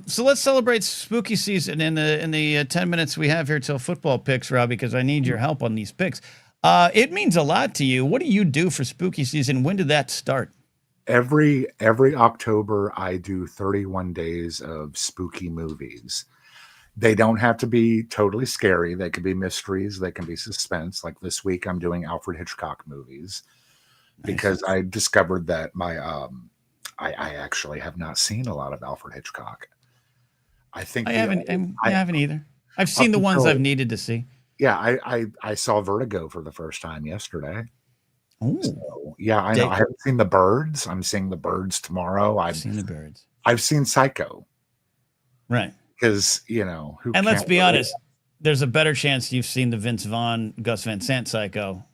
So let's celebrate spooky season in the 10 minutes we have here till football picks, Robbie, because I need your help on these picks. It means a lot to you. What do you do for spooky season? When did that start? Every October, I do 31 days of spooky movies. They don't have to be totally scary. They can be mysteries. They can be suspense. Like this week, I'm doing Alfred Hitchcock movies because I discovered that I actually have not seen a lot of Alfred Hitchcock. I haven't either. I've seen the ones I've needed to see. Yeah, I saw Vertigo for the first time yesterday. So, yeah, I know. I haven't seen The Birds. I'm seeing The Birds tomorrow. I've seen The Birds. I've seen Psycho. Right. Because, and let's be honest, there's a better chance you've seen the Vince Vaughn, Gus Van Sant Psycho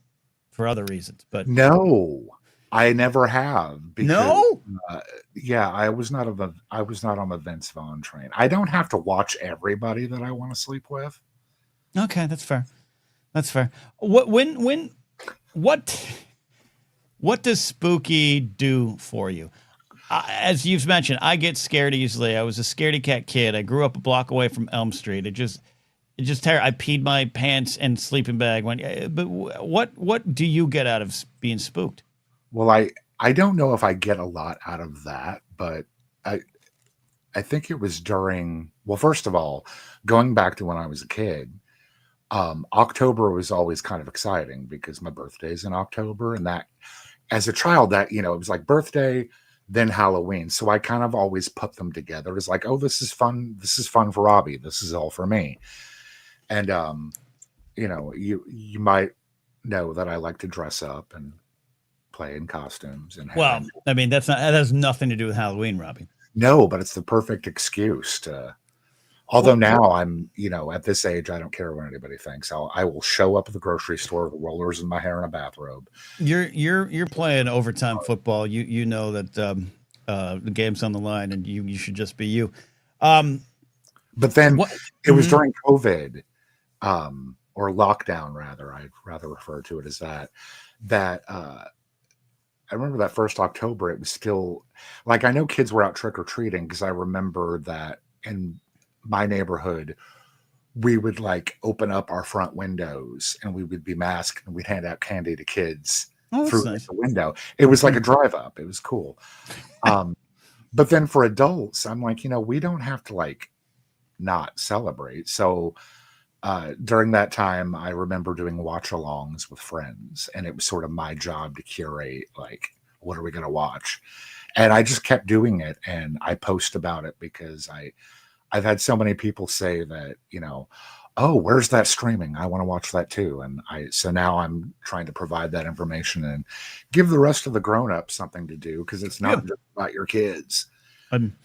for other reasons. But no, I never have. Because, no? Yeah, I was not on the Vince Vaughn train. I don't have to watch everybody that I want to sleep with. Okay, that's fair. That's fair. What does spooky do for you? As you've mentioned, I get scared easily. I was a scaredy cat kid. I grew up a block away from Elm Street. It just I peed my pants and sleeping bag. But what do you get out of being spooked? Well, I don't know if I get a lot out of that, but I think it was during. Well, first of all, going back to when I was a kid. October was always kind of exciting because my birthday's in October, and that as a child that, it was like birthday, then Halloween. So I kind of always put them together. It's like, oh, this is fun. This is fun for Robbie. This is all for me. And, you might know that I like to dress up and play in costumes. And that has nothing to do with Halloween, Robbie. No, but it's the perfect excuse to. Although now I'm, at this age, I don't care what anybody thinks. I will show up at the grocery store with rollers in my hair and a bathrobe. You're playing overtime football. You know that The game's on the line, and you should just be you. But then it was Mhm. during COVID, or lockdown, rather. I'd rather refer to it as that. I remember that first October, it was still like, I know kids were out trick or treating, because I remember that in my neighborhood, we would like open up our front windows and we would be masked and we'd hand out candy to kids through Nice. the window. It was like a drive up. It was cool. But then for adults, I'm like, we don't have to like not celebrate. So during that time, I remember doing watch-alongs with friends, and it was sort of my job to curate, like, what are we going to watch? And I just kept doing it, and I post about it because I've had so many people say that, oh, where's that streaming? I want to watch that too. And so now I'm trying to provide that information and give the rest of the grown-ups something to do, because it's not just about your kids. I'm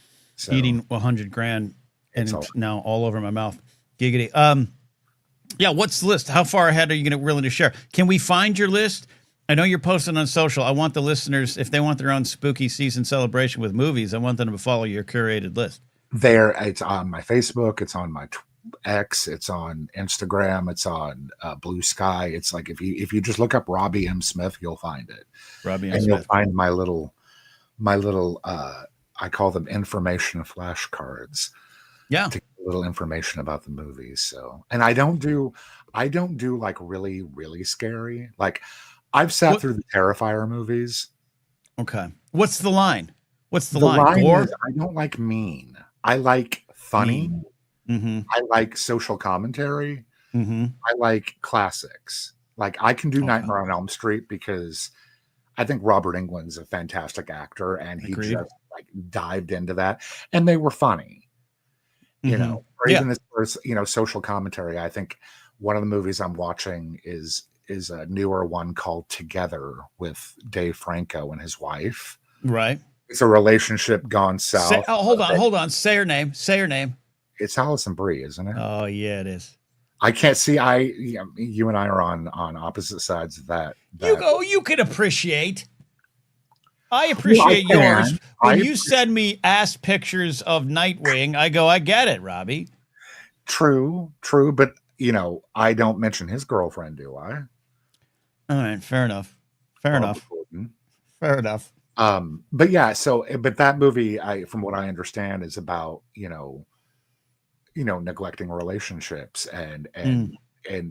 eating 100 grand and it's now all over my mouth. Giggity. Yeah, what's the list? How far ahead are you willing to share? Can we find your list? I know you're posting on social. I want the listeners, if they want their own spooky season celebration with movies, I want them to follow your curated list. It's on my Facebook. It's on my X. It's on Instagram. It's on Blue Sky. It's like, if you just look up Robbie M. Smith, you'll find it. Robbie M. And Smith. you'll find my little I call them information flashcards. Yeah. To get a little information about the movies. So, and I don't do like really, really scary. Like, I've sat through the Terrifier movies. Okay. What's the line? What's the line? Is, I don't like mean. I like funny. Mm-hmm. I like social commentary. Mm-hmm. I like classics. Like, I can do Nightmare on Elm Street because I think Robert Englund's a fantastic actor, and he just like dived into that, and they were funny. Or even as far as, social commentary. I think one of the movies I'm watching is a newer one called Together with Dave Franco and his wife. Right. It's a relationship gone south. Hold on. Say her name. It's Alison Brie, isn't it? Oh yeah, it is. I can't see. You and I are on opposite sides of that. You can appreciate. I appreciate yours. When you send me ass pictures of Nightwing, I go, I get it, Robbie. True. But, I don't mention his girlfriend, do I? All right. Fair enough. Fair enough. But yeah, but that movie, from what I understand, is about, neglecting relationships and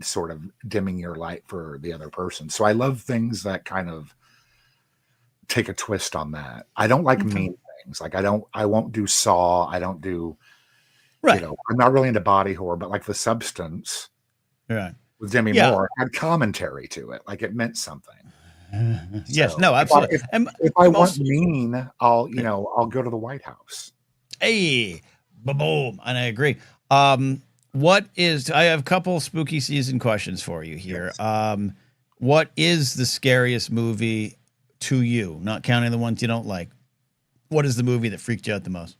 sort of dimming your light for the other person. So I love things that kind of take a twist on that. I don't like mean things. Like, I won't do Saw. I don't do, I'm not really into body horror, but like The Substance with Demi Moore had commentary to it. Like, it meant something. Yes, no, absolutely. If I want mean, I'll go to the White House. Hey, boom. And I agree. I have a couple spooky season questions for you here. Yes. What is the scariest movie to you, not counting the ones you don't like? What is the movie that freaked you out the most?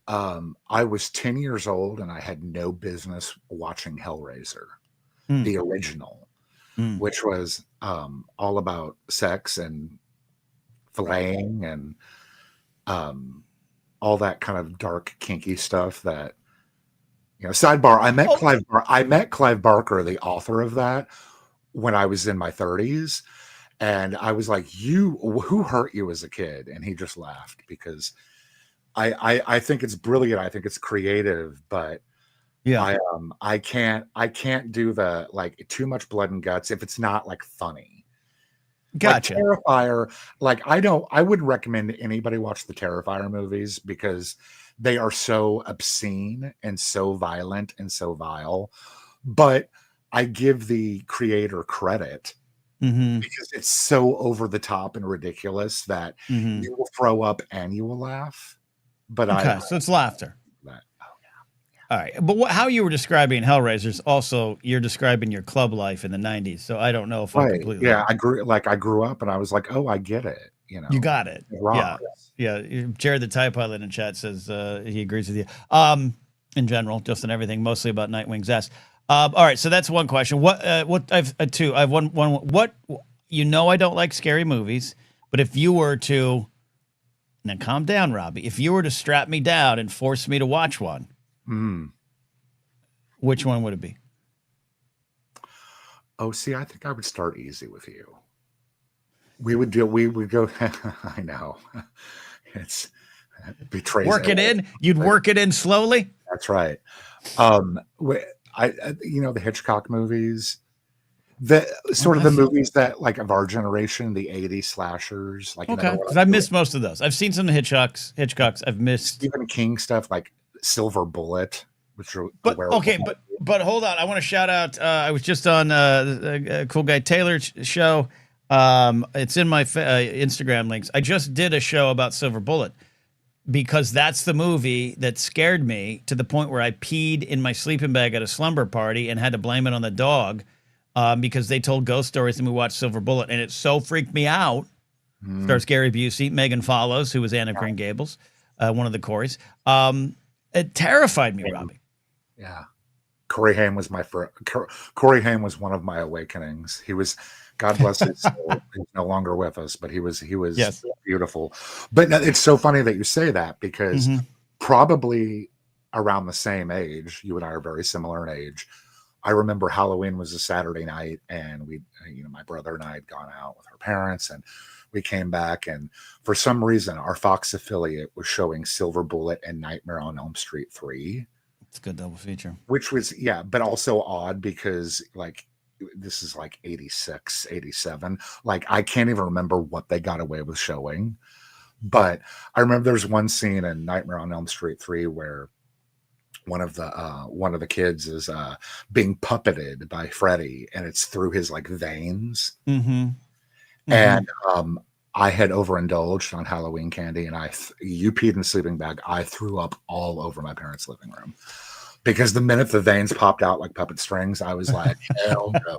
I was 10 years old and I had no business watching Hellraiser, the original, which was all about sex and filleting and all that kind of dark, kinky stuff that, sidebar, I met Clive Barker, the author of that, when I was in my 30s. And I was like, who hurt you as a kid? And he just laughed, because I think it's brilliant. I think it's creative, but I can't do the like too much blood and guts if it's not like funny. Gotcha. Like Terrifier, like I wouldn't recommend anybody watch the Terrifier movies because they are so obscene and so violent and so vile. But I give the creator credit. Because it's so over the top and ridiculous that you will throw up and you will laugh. But so it's laughter. All right, but how you were describing Hellraisers, also you're describing your club life in the '90s. So I don't know if I completely. Yeah, I grew up and I was like, oh, I get it. You got it. Yeah. Jared the Tie Pilot in chat says he agrees with you. In general, just in everything, mostly about Nightwing's ass. All right, so that's one question. What I've two. I have one. What I don't like scary movies, but if you were to Now, calm down, Robbie. If you were to strap me down and force me to watch one, which one would it be? Oh, see, I think I would start easy with you. We would go. I know. It's betrays. Work it in. You'd work it in slowly. That's right. The Hitchcock movies, the sort of the movies that like of our generation, the 80s slashers. Like, okay, because I've missed most of those. I've seen some of the Hitchcocks. I've missed Stephen King stuff like Silver Bullet, which are but hold on. I want to shout out. I was just on Cool Guy Taylor's show. It's in my Instagram links. I just did a show about Silver Bullet because that's the movie that scared me to the point where I peed in my sleeping bag at a slumber party and had to blame it on the dog because they told ghost stories and we watched Silver Bullet, and it so freaked me out. Stars Gary Busey, Megan Follows, who was Anne of Green Gables, one of the Coreys. It terrified me, Robbie. Yeah. Corey Haim was Corey Haim was one of my awakenings. He was, God bless his soul, he's no longer with us, but he was yes. Beautiful. But it's so funny that you say that because probably around the same age, you and I are very similar in age. I remember Halloween was a Saturday night, and my brother and I had gone out with our parents, and we came back, and for some reason, our Fox affiliate was showing Silver Bullet and Nightmare on Elm Street 3. It's a good double feature. Which was, but also odd because, like, this is like 86, 87. Like, I can't even remember what they got away with showing. But I remember there's one scene in Nightmare on Elm Street 3 where one of the kids is being puppeted by Freddy, and it's through his like veins. And I had overindulged on Halloween candy, and you peed in the sleeping bag. I threw up all over my parents' living room because the minute the veins popped out like puppet strings, I was like, hell no.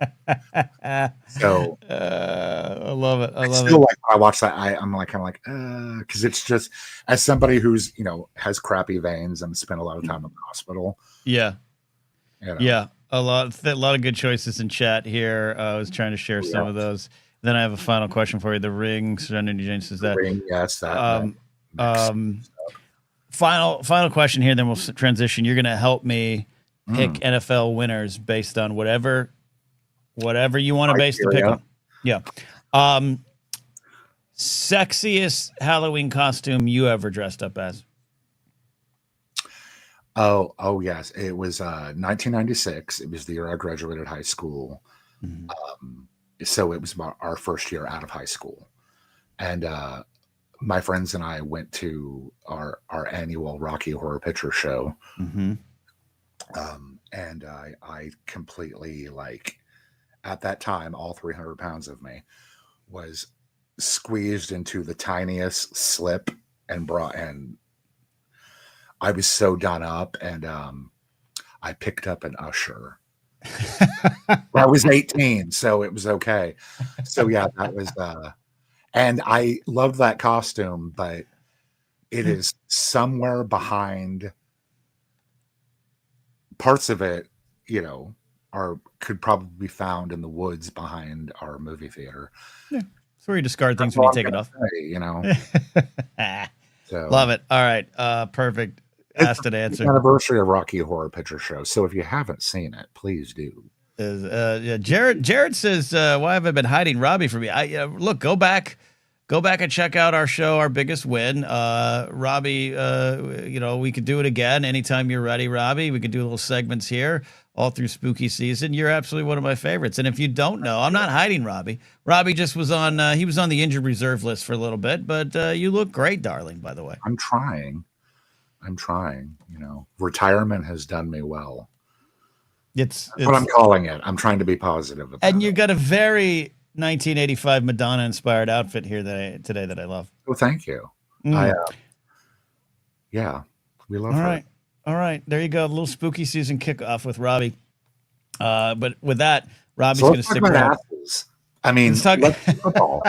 So I love it. I love still, like, when I watch that, I'm like, kind of like, because it's just, as somebody who's, has crappy veins and spent a lot of time in the hospital. Yeah. Yeah. A lot of good choices in chat here. I was trying to share some of those. Then I have a final question for you. The Ring, Serenity Jane says that. Ring, yes, that. Final question here, then we'll transition. You're going to help me pick NFL winners based on whatever you want to base the pick on. Yeah. Sexiest Halloween costume you ever dressed up as? Oh yes. It was 1996. It was the year I graduated high school. So it was about our first year out of high school. And my friends and I went to our annual Rocky Horror Picture Show. And I completely, like, at that time, all 300 pounds of me was squeezed into the tiniest slip and I was so done up, and I picked up an usher. I was 18, so it was okay. So yeah, that was and I loved that costume, but it is somewhere behind parts of it, could probably be found in the woods behind our movie theater. Yeah. It's where you discard things when you take it off. So love it. All right. Perfect. Asked and answered. Anniversary of Rocky Horror Picture Show. So if you haven't seen it, please do. Jared says, why have I been hiding Robbie from me? Look, go back and check out our show, Our Biggest Win. Robbie, we could do it again anytime you're ready, Robbie. We could do little segments here all through spooky season. You're absolutely one of my favorites. And if you don't know, I'm not hiding Robbie. Robbie just was on the injured reserve list for a little bit, but you look great, darling, by the way. I'm trying. Retirement has done me well. It's what I'm calling it. I'm trying to be positive about and you got a very 1985 Madonna inspired outfit here today that I love. Oh, thank you. We love her. All right. There you go. A little spooky season kickoff with Robbie. But with that, Robbie's going to stick around. Let's football.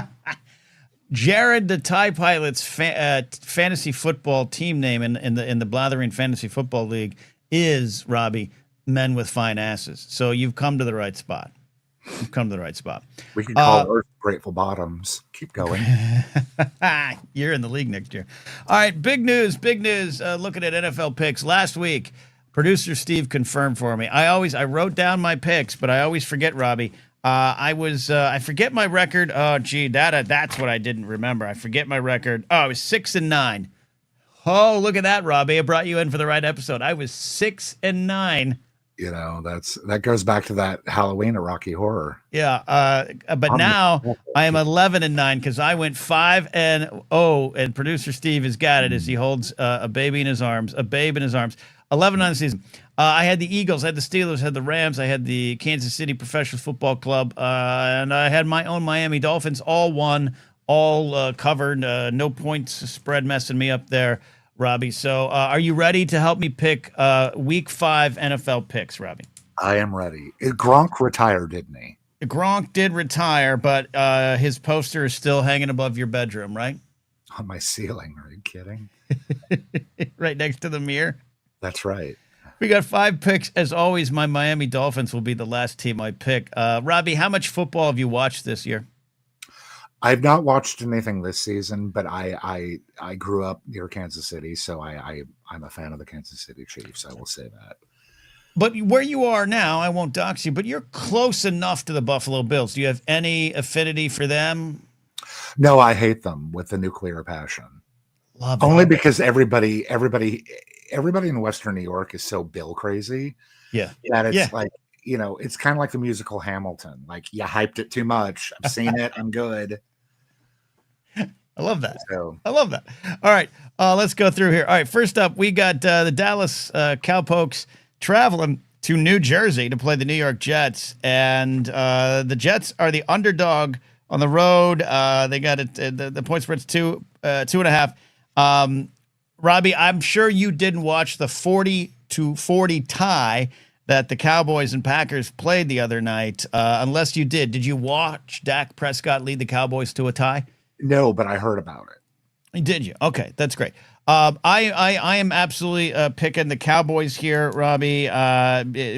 Jared, the Tie Pilots fantasy football team name in the Blathering Fantasy Football League is, Robbie, Men with Fine Asses. So you've come to the right spot. We can call Grateful Bottoms. Keep going. You're in the league next year. All right, big news. Looking at NFL picks last week, producer Steve confirmed for me. I wrote down my picks, but I always forget, Robbie. I forget my record. Oh, gee, that's what I didn't remember. I forget my record. Oh, I was 6-9. Oh, look at that, Robbie. I brought you in for the right episode. I was 6-9. You know, that goes back to that Halloween at Rocky Horror. Yeah, but now I am 11-9 because I went 5-0, and producer Steve has got it as he holds a babe in his arms. 11 on the season. I had the Eagles, I had the Steelers, I had the Rams, I had the Kansas City Professional Football Club, and I had my own Miami Dolphins. All won, all covered. No points spread messing me up there, Robbie. So are you ready to help me pick Week 5 NFL picks, Robbie? I am ready. Gronk retired, didn't he? Gronk did retire, but his poster is still hanging above your bedroom, right? On my ceiling. Are you kidding? Right next to the mirror. That's right. We got 5 picks. As always, my Miami Dolphins will be the last team I pick. Robbie, how much football have you watched this year? I've not watched anything this season, but I grew up near Kansas City, so I'm a fan of the Kansas City Chiefs. I will say that. But where you are now, I won't dox you, but you're close enough to the Buffalo Bills. Do you have any affinity for them? No, I hate them with a nuclear passion. Love it. Only because everybody in Western New York is so Bill crazy. Yeah. That it's like, you know, it's kind of like the musical Hamilton. Like, you hyped it too much. I've seen it. I'm good. I love that. So. I love that. All right. Let's go through here. All right. First up, we got the Dallas Cowpokes traveling to New Jersey to play the New York Jets. And the Jets are the underdog on the road. They got it. The point spread's 2.5. Robbie, I'm sure you didn't watch the 40-40 tie that the Cowboys and Packers played the other night. Unless you did. Did you watch Dak Prescott lead the Cowboys to a tie? No, but I heard about it. Did you? Okay, that's great. I am absolutely picking the Cowboys here, Robbie.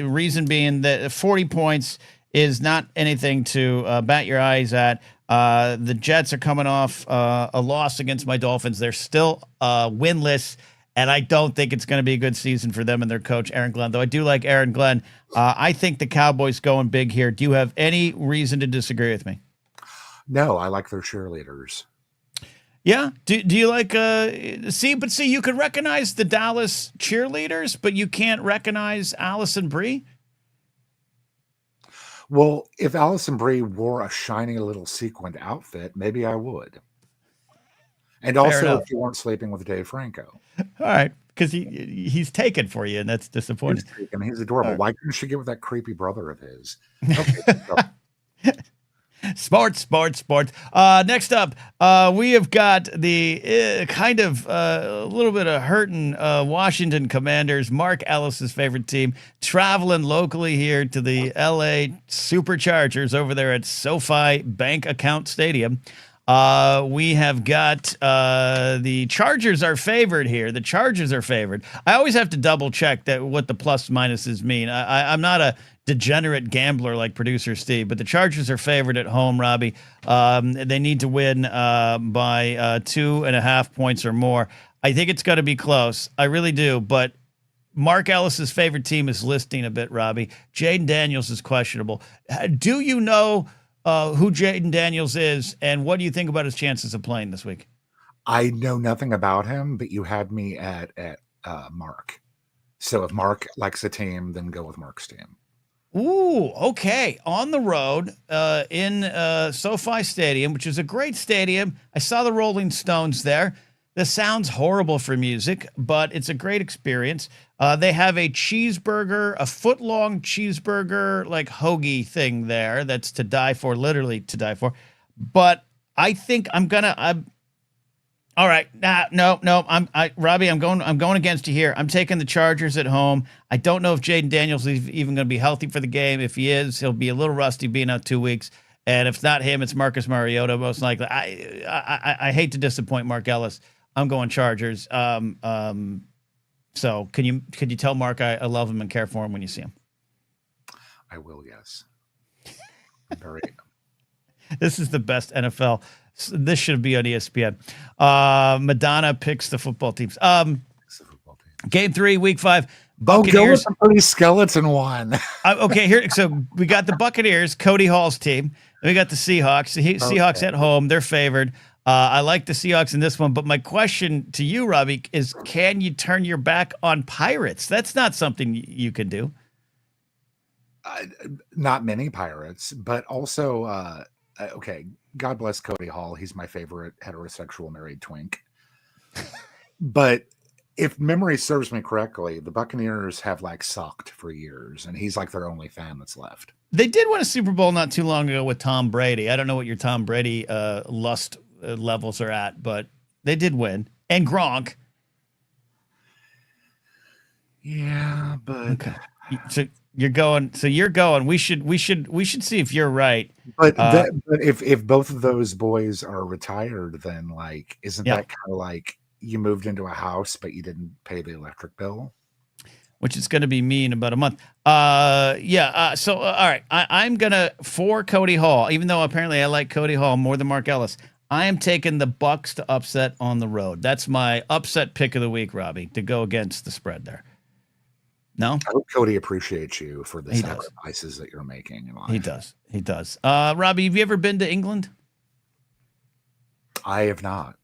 Reason being that 40 points is not anything to bat your eyes at. The Jets are coming off a loss against my Dolphins. They're still winless, and I don't think it's going to be a good season for them and their coach, Aaron Glenn, though I do like Aaron Glenn. I think the Cowboys going big here. Do you have any reason to disagree with me? No, I like their cheerleaders. Yeah. Do you like see, you could recognize the Dallas cheerleaders, but you can't recognize Allison Brie? Well, if Allison Brie wore a shiny little sequined outfit, maybe I would. And also if you weren't sleeping with Dave Franco. All right. Because he's taken for you, and that's disappointing. He's adorable. Right. Why couldn't she get with that creepy brother of his? Okay, Sports. Next up, we have got the kind of a little bit of hurting Washington Commanders, Mark Ellis's favorite team, traveling locally here to the LA Superchargers over there at SoFi Bank Account Stadium. We have got the Chargers are favored here. The Chargers are favored. I always have to double check that what the plus minuses mean. I'm not a degenerate gambler like producer Steve, but the Chargers are favored at home, Robbie. They need to win by 2.5 points or more. I think it's going to be close. I really do. But Mark Ellis's favorite team is listing a bit, Robbie. Jaden Daniels is questionable. Do you know who Jaden Daniels is, and what do you think about his chances of playing this week? I know nothing about him, but you had me at Mark. So if Mark likes a team, then go with Mark's team. Ooh, okay. On the road in SoFi Stadium, which is a great stadium. I saw the Rolling Stones there. This sounds horrible for music, but it's a great experience. They have a cheeseburger, a foot-long cheeseburger, like hoagie thing there that's to die for, literally to die for. But I think all right. No. Robbie, I'm going against you here. I'm taking the Chargers at home. I don't know if Jaden Daniels is even going to be healthy for the game. If he is, he'll be a little rusty being out 2 weeks. And if it's not him, it's Marcus Mariota most likely. I hate to disappoint Mark Ellis. I'm going Chargers. So could you tell Mark I love him and care for him when you see him? I will, yes. This is the best NFL. This should be on ESPN. Madonna picks the football teams. Game 3, week 5. Buccaneers. Oh, go with the pretty skeleton one. Okay, here. So we got the Buccaneers, Cody Hall's team. And we got the Seahawks. The Seahawks at home. They're favored. I like the Seahawks in this one. But my question to you, Robbie, is can you turn your back on Pirates? That's not something you can do. Not many Pirates, but also, okay, God bless Cody Hall. He's my favorite heterosexual married twink. But if memory serves me correctly, the Buccaneers have like sucked for years, and he's like their only fan that's left. They did win a Super Bowl not too long ago with Tom Brady. I don't know what your Tom Brady lust levels are at, but they did win. And Gronk. Yeah, but okay. So you're going. We should see if you're right. But if both of those boys are retired, then like, isn't that kind of like you moved into a house, but you didn't pay the electric bill? Which is going to be me in about a month. So, all right. I'm going to, for Cody Hall, even though apparently I like Cody Hall more than Mark Ellis, I am taking the Bucs to upset on the road. That's my upset pick of the week, Robbie, to go against the spread there. No? I hope Cody appreciates you for the sacrifices that you're making in life. He does. Robbie, have you ever been to England? I have not.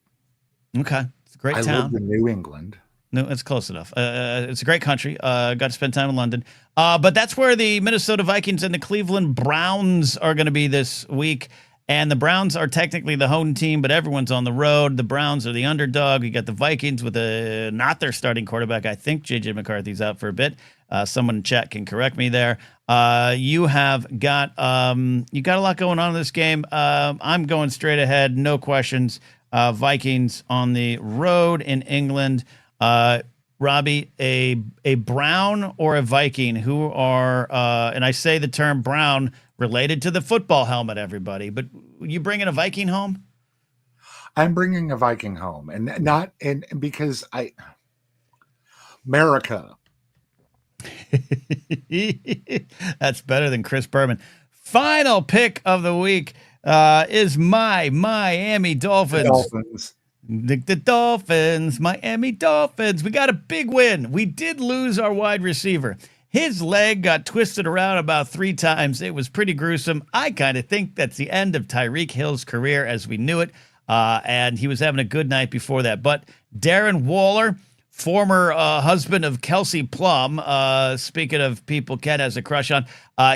Okay. It's a great town. I lived in New England. No, it's close enough. It's a great country. Got to spend time in London. But that's where the Minnesota Vikings and the Cleveland Browns are going to be this week. And the Browns are technically the home team, but everyone's on the road. The Browns are the underdog. You got the Vikings with not their starting quarterback. I think J.J. McCarthy's out for a bit. Someone in chat can correct me there. You got a lot going on in this game. I'm going straight ahead, no questions. Vikings on the road in England. Robbie, a Brown or a Viking who are, and I say the term Brown related to the football helmet, everybody, but you bringing a Viking home? I'm bringing a Viking home, and because America. That's better than Chris Berman. Final pick of the week is my Miami Dolphins. The Dolphins, Miami Dolphins. We got a big win. We did lose our wide receiver. His leg got twisted around about 3 times. It was pretty gruesome. I kind of think that's the end of Tyreek Hill's career as we knew it. And he was having a good night before that. But Darren Waller, former husband of Kelsey Plum, speaking of people Ken has a crush on,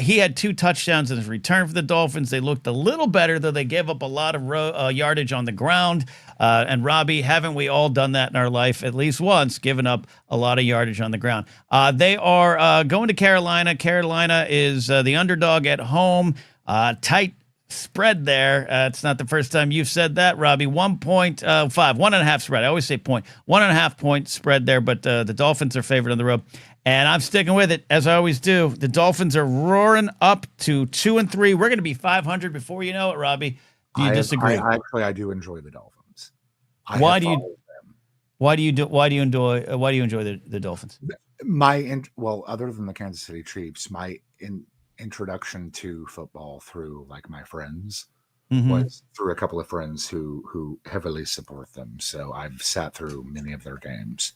he had 2 touchdowns in his return for the Dolphins. They looked a little better, though they gave up a lot of yardage on the ground. And Robbie, haven't we all done that in our life at least once, given up a lot of yardage on the ground? They are going to Carolina. Carolina is the underdog at home. Tight spread there. It's not the first time you've said that, Robbie. 1.5, 1.5 spread. I always say point. 1.5 point spread there, but the Dolphins are favored on the road. And I'm sticking with it, as I always do. The Dolphins are roaring up to 2-3. We're going to be 500 before you know it, Robbie. Do you disagree? I do enjoy the Dolphins. Why do you enjoy the Dolphins? Other than the Kansas City Chiefs, my introduction to football through like my friends was through a couple of friends who heavily support them. So I've sat through many of their games.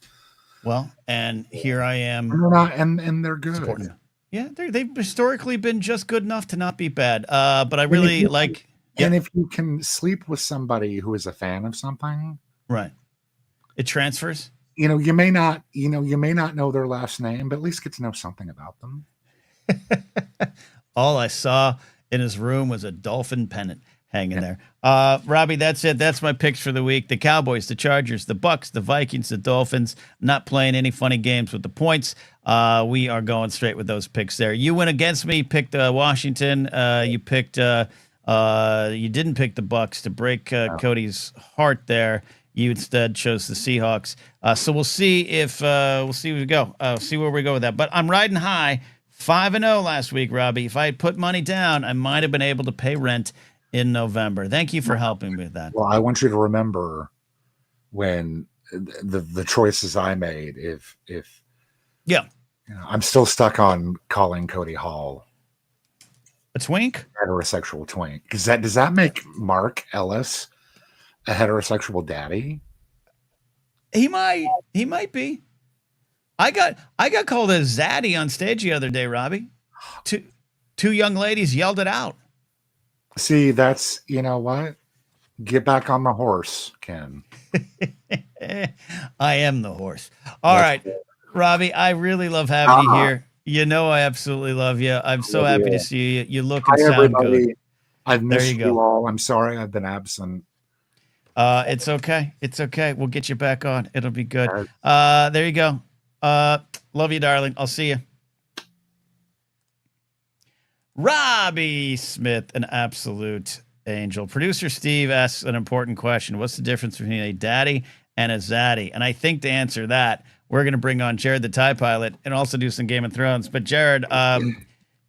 Well, and here I am. And they're good. Yeah, they've historically been just good enough to not be bad. But I really like. And if you can sleep with somebody who is a fan of something, right, it transfers. You may not know their last name, but at least get to know something about them. All I saw in his room was a dolphin pennant hanging there. Robbie, that's it. That's my picks for the week. The Cowboys, the Chargers, the Bucks, the Vikings, the Dolphins. Not playing any funny games with the points. We are going straight with those picks there. You went against me, picked Washington. You picked you didn't pick the Bucks to break Cody's heart there. You instead chose the Seahawks. So we'll see if we go. See where we go with that. But I'm riding high. 5-0 last week, Robbie. If I had put money down, I might have been able to pay rent in November. Thank you for helping me with that. Well, I want you to remember when the choices I made. I'm still stuck on calling Cody Hall A twink? Heterosexual twink. Does that make Mark Ellis a heterosexual daddy? He might be. I got called a zaddy on stage the other day, Robbie. Two young ladies yelled it out. See, that's, you know what? Get back on the horse, Ken. I am the horse. All right, Robbie, I really love having you here. You know I absolutely love you. I'm so happy to see you. You look and sound good. I've missed you all. I'm sorry I've been absent. It's okay. It's okay. We'll get you back on. It'll be good. There you go. Love you, darling. I'll see you. Robbie Smith, an absolute angel. Producer Steve asks an important question. What's the difference between a daddy and a zaddy? And I think to answer that, we're going to bring on Jared the TIE Pilot and also do some Game of Thrones. But Jared, I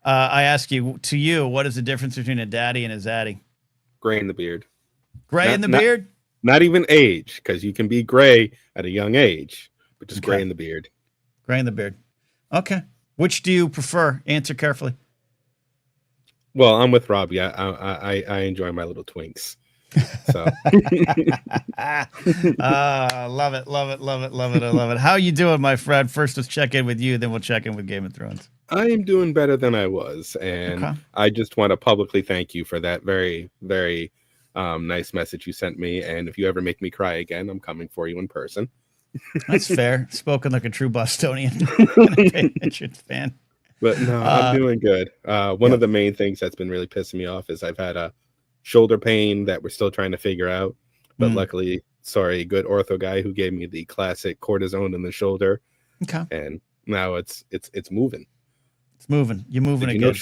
ask you, what is the difference between a daddy and a zaddy? Gray in the beard. Gray in the beard? Not even age, because you can be gray at a young age, but just gray in the beard. Gray in the beard. Okay. Which do you prefer? Answer carefully. Well, I'm with Robbie. I enjoy my little twinks. So love it. I love it. How you doing, my friend? First, let's check in with you, then we'll check in with Game of Thrones. I am doing better than I was, and I just want to publicly thank you for that very, very nice message you sent me. And if you ever make me cry again, I'm coming for you in person. That's fair. Spoken like a true Bostonian Patriots fan. But no, I'm doing good. One of the main things that's been really pissing me off is I've had a shoulder pain that we're still trying to figure out. But luckily, a good ortho guy who gave me the classic cortisone in the shoulder. Okay. And now it's moving. It's moving. You're moving again.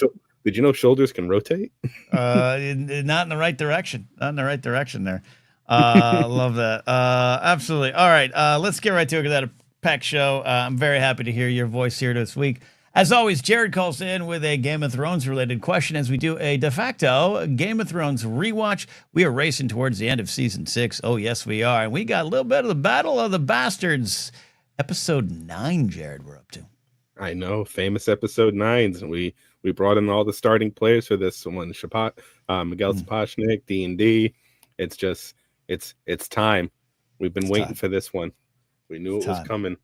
Did you know shoulders can rotate? Not in the right direction. Not in the right direction there. Love that. Absolutely. All right. Let's get right to it because that packed show. I'm very happy to hear your voice here this week. As always, Jared calls in with a Game of Thrones related question as we do a de facto Game of Thrones rewatch. We are racing towards the end of season 6. Oh, yes, we are. And we got a little bit of the Battle of the Bastards. Episode 9, Jared, we're up to. I know. Famous episode 9s. And we brought in all the starting players for this one. Miguel Sapochnik, D&D. It's just, it's time. We've been waiting for this one. We knew it was coming.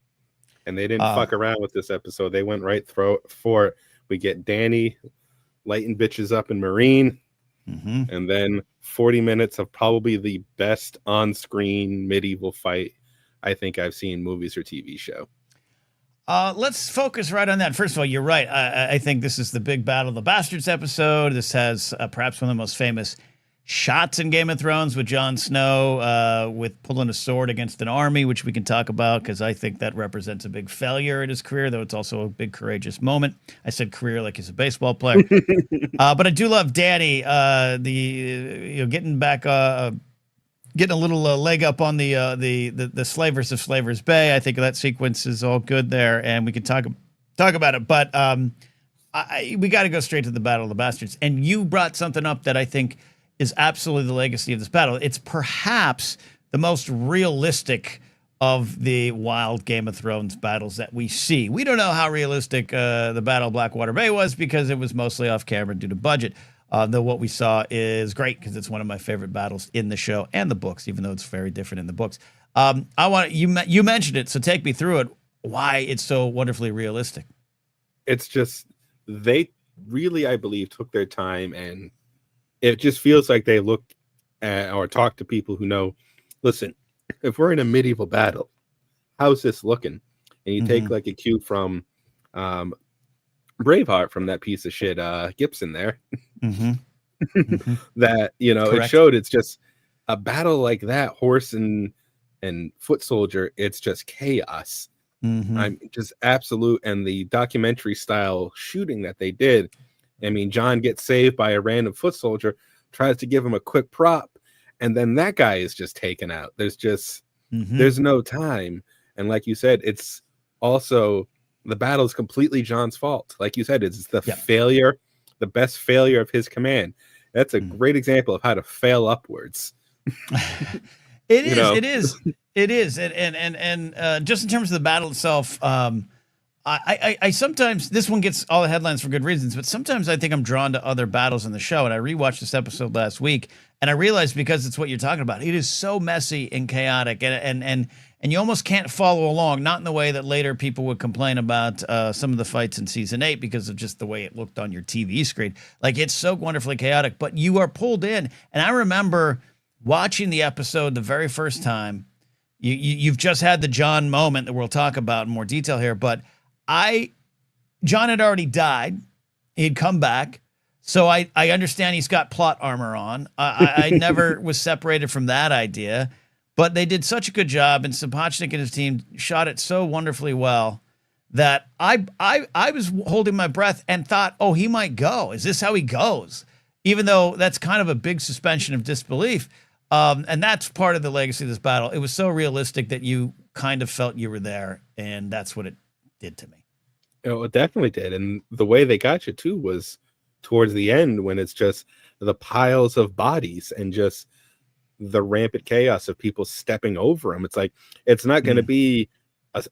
And they didn't fuck around with this episode. They went right for it. We get Danny lighting bitches up in Marine. And then 40 minutes of probably the best on-screen medieval fight I think I've seen movies or TV show. Let's focus right on that. First of all, you're right. I think this is the big Battle of the Bastards episode. This has perhaps one of the most famous shots in Game of Thrones with Jon Snow with pulling a sword against an army, which we can talk about because I think that represents a big failure in his career, though it's also a big courageous moment. I said career like he's a baseball player. But I do love Danny, getting back, getting a little leg up on the slavers of Slavers Bay. I think that sequence is all good there, and we can talk about it. But we got to go straight to the Battle of the Bastards. And you brought something up that I think is absolutely the legacy of this battle. It's perhaps the most realistic of the wild Game of Thrones battles that we see. We don't know how realistic the Battle of Blackwater Bay was because it was mostly off camera due to budget. Though what we saw is great because it's one of my favorite battles in the show and the books, even though it's very different in the books. You mentioned it, so take me through it. Why it's so wonderfully realistic? It's just they really, I believe, took their time, and it just feels like they looked at or talked to people who know. Listen, if we're in a medieval battle, how's this looking? And you take like a cue from Braveheart from that piece of shit Gibson there. That Correct. It showed it's just a battle like that, horse and foot soldier. It's just chaos. I'm just absolute, and the documentary style shooting that they did. I mean, John gets saved by a random foot soldier, tries to give him a quick prop, and then that guy is just taken out. There's just there's no time. And like you said, it's also the battle is completely John's fault. Like you said, it's the failure, the best failure of his command. That's a great example of how to fail upwards. It is. And just in terms of the battle itself, I sometimes, this one gets all the headlines for good reasons, but sometimes I think I'm drawn to other battles in the show. And I rewatched this episode last week, and I realized, because it's what you're talking about, it is so messy and chaotic, and you almost can't follow along. Not in the way that later people would complain about some of the fights in season 8 because of just the way it looked on your TV screen. Like, it's so wonderfully chaotic, but you are pulled in. And I remember watching the episode the very first time. You've just had the John moment that we'll talk about in more detail here, but John had already died. He'd come back. So I understand he's got plot armor on. I never was separated from that idea, but they did such a good job, and Sapochnik and his team shot it so wonderfully well that I was holding my breath and thought, oh, he might go. Is this how he goes? Even though that's kind of a big suspension of disbelief. And that's part of the legacy of this battle. It was so realistic that you kind of felt you were there, and that's what it did to me. Oh, it definitely did. And the way they got you too was towards the end, when it's just the piles of bodies and just the rampant chaos of people stepping over them. It's like, it's not going to be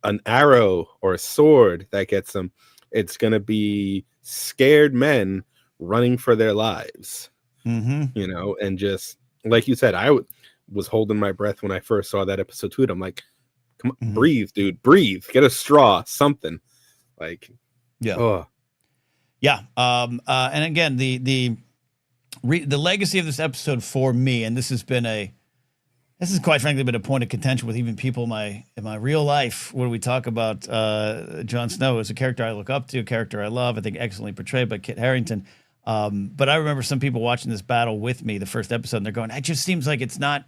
an arrow or a sword that gets them. It's going to be scared men running for their lives, you know, and just like you said, I was holding my breath when I first saw that episode 2. I'm like, come on, breathe, dude, breathe, get a straw, something. Like, yeah. And again, the legacy of this episode for me, and this has quite frankly been a point of contention with even people in my real life when we talk about Jon Snow as a character I look up to, a character I love, I think excellently portrayed by Kit Harington. But I remember some people watching this battle with me, the first episode, and they're going, it just seems like it's not,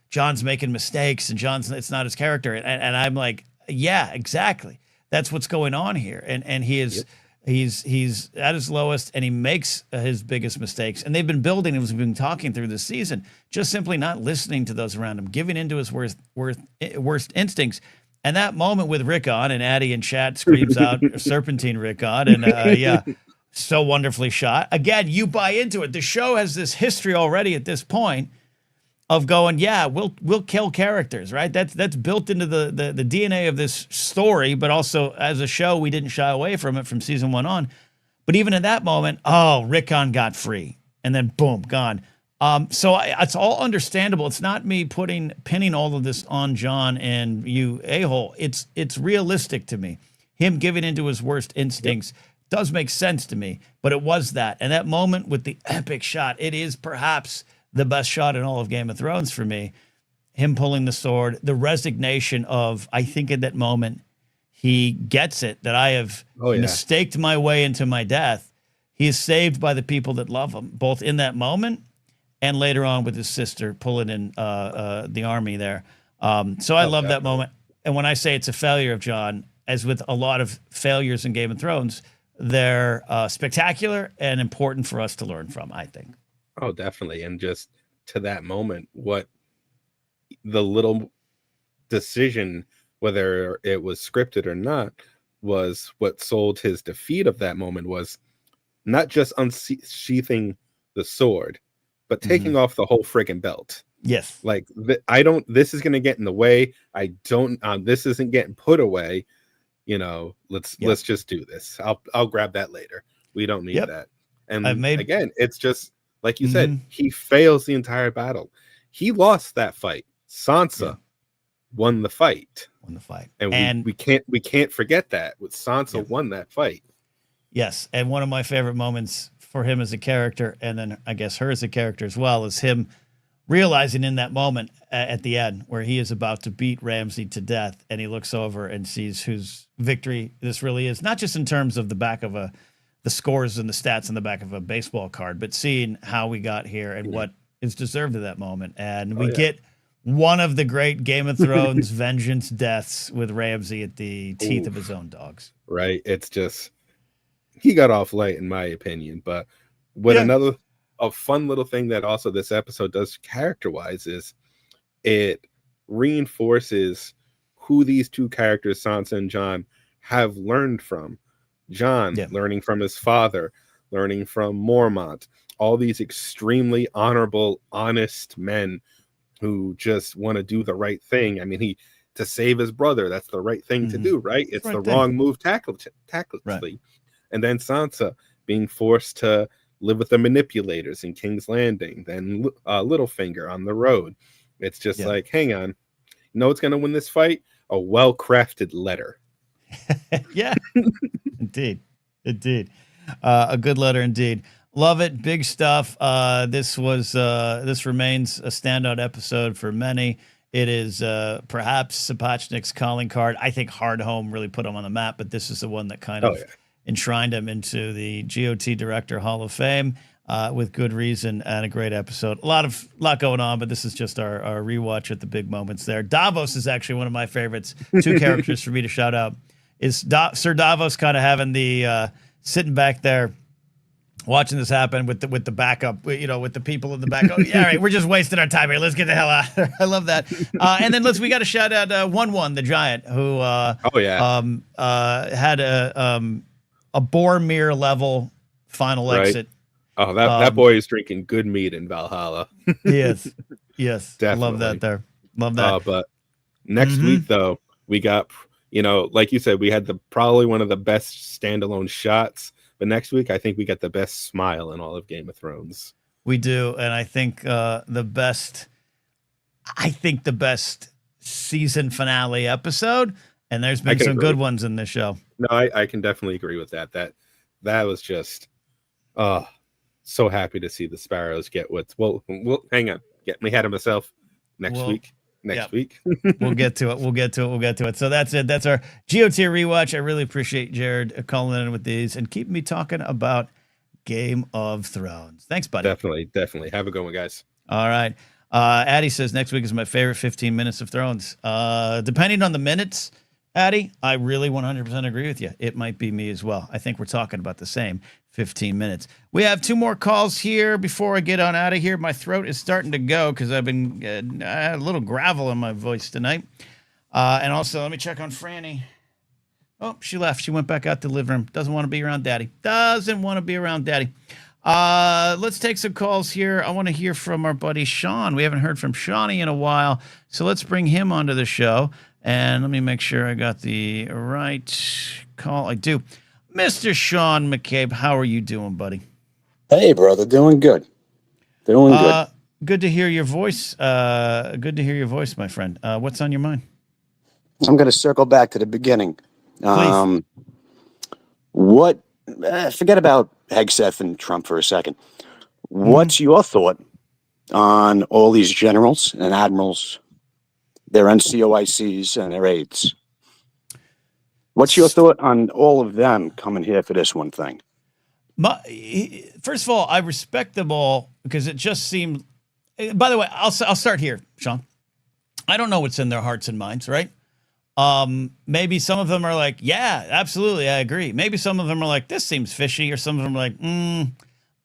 John's making mistakes and it's not his character. And I'm like, yeah, exactly. That's what's going on here. And he is, he's at his lowest, and he makes his biggest mistakes. And they've been building, as we've been talking through this season, just simply not listening to those around him, giving into his worst instincts. And that moment with Rickon, and Addie in chat screams out Serpentine Rickon, and so wonderfully shot. Again, you buy into it. The show has this history already at this point of going, yeah, we'll kill characters, right? That's built into the DNA of this story, but also as a show, we didn't shy away from it from season 1 on. But even at that moment, Rickon got free, and then boom, gone. So it's all understandable. It's not me pinning all of this on John and you a-hole. It's realistic to me. Him giving into his worst instincts does make sense to me, but it was that. And that moment with the epic shot, it is perhaps the best shot in all of Game of Thrones for me. Him pulling the sword, the resignation of, I think in that moment, he gets it, that I have mistaked my way into my death. He is saved by the people that love him, both in that moment and later on with his sister pulling in the army there. So I love that moment. And when I say it's a failure of John, as with a lot of failures in Game of Thrones, they're spectacular and important for us to learn from, I think. Oh, definitely. And just to that moment, what the little decision, whether it was scripted or not, was what sold his defeat of that moment, was not just unsheathing the sword, but taking off the whole friggin' belt. Yes. Like, this is going to get in the way. This isn't getting put away. You know, let's just do this. I'll grab that later. We don't need that. And again, it's just like you said, he fails the entire battle. He lost that fight. Sansa won the fight. And we can't forget that. With Sansa won that fight. Yes, and one of my favorite moments for him as a character, and then I guess her as a character as well, is him realizing in that moment at the end where he is about to beat Ramsay to death, and he looks over and sees whose victory this really is, not just in terms of the back of the scores and the stats in the back of a baseball card, but seeing how we got here and what is deserved at that moment. And we get one of the great Game of Thrones vengeance deaths with Ramsay at the teeth of his own dogs. Right. It's just, he got off light in my opinion, but what a fun little thing that also this episode does character-wise is it reinforces who these two characters, Sansa and Jon, have learned from. Jon learning from his father, learning from Mormont, all these extremely honorable, honest men who just want to do the right thing. I mean, to save his brother. That's the right thing to do, right? It's right the thing. wrong move tactically. Right. And then Sansa being forced to live with the manipulators in King's Landing, then Littlefinger on the road. It's just like, hang on, you know what's going to win this fight? A well-crafted letter. Yeah, indeed. A good letter indeed. Love it. Big stuff. This remains a standout episode for many. It is perhaps Sapochnik's calling card. I think Hardhome really put him on the map, but this is the one that kind of enshrined him into the GOT Director Hall of Fame with good reason, and a great episode. A lot going on, but this is just our rewatch at the big moments there. Davos is actually one of my favorites. Two characters for me to shout out is Sir Davos kind of having the sitting back there watching this happen with the backup, with the people in the back. Oh, yeah, all right, we're just wasting our time here. Let's get the hell out of there. I love that. And then we got to shout out 1-1, the Giant, who had a Boromir level final exit. Oh, that boy is drinking good mead in Valhalla. Yes, definitely. I love that there. Love that. But next week, though, we got, like you said, we had probably one of the best standalone shots. But next week, I think we got the best smile in all of Game of Thrones. We do, and I think the best season finale episode. And there's been some good ones in this show. No, I can definitely agree with that. That was just, so happy to see the Sparrows get what's. Well, hang on, get me ahead of myself. Next week. We'll get to it. So that's it. That's our GOT rewatch. I really appreciate Jared calling in with these and keeping me talking about Game of Thrones. Thanks, buddy. Definitely. Have a good one, guys. All right. Addie says next week is my favorite 15 minutes of Thrones. Depending on the minutes, Addie, I really 100% agree with you. It might be me as well. I think we're talking about the same 15 minutes. We have 2 more calls here before I get on out of here. My throat is starting to go because I've been I had a little gravel in my voice tonight. And also, let me check on Franny. Oh, she left. She went back out to the living room. Doesn't want to be around Daddy. Let's take some calls here. I want to hear from our buddy Sean. We haven't heard from Shawnee in a while, so let's bring him onto the show. And let me make sure I got the right call. I do. Mr. Sean McCabe, how are you doing, buddy? Hey, brother. Doing good. Good. Good to hear your voice. My friend. What's on your mind? I'm going to circle back to the beginning. Please. Forget about Hegseth and Trump for a second. What's your thought on all these generals and admirals, their NCOICs and their aides? What's your thought on all of them coming here for this one thing? First of all, I respect them all because it just seemed. By the way, I'll start here, Sean. I don't know what's in their hearts and minds, right? Maybe some of them are like, yeah, absolutely, I agree. Maybe some of them are like, this seems fishy, or some of them are like,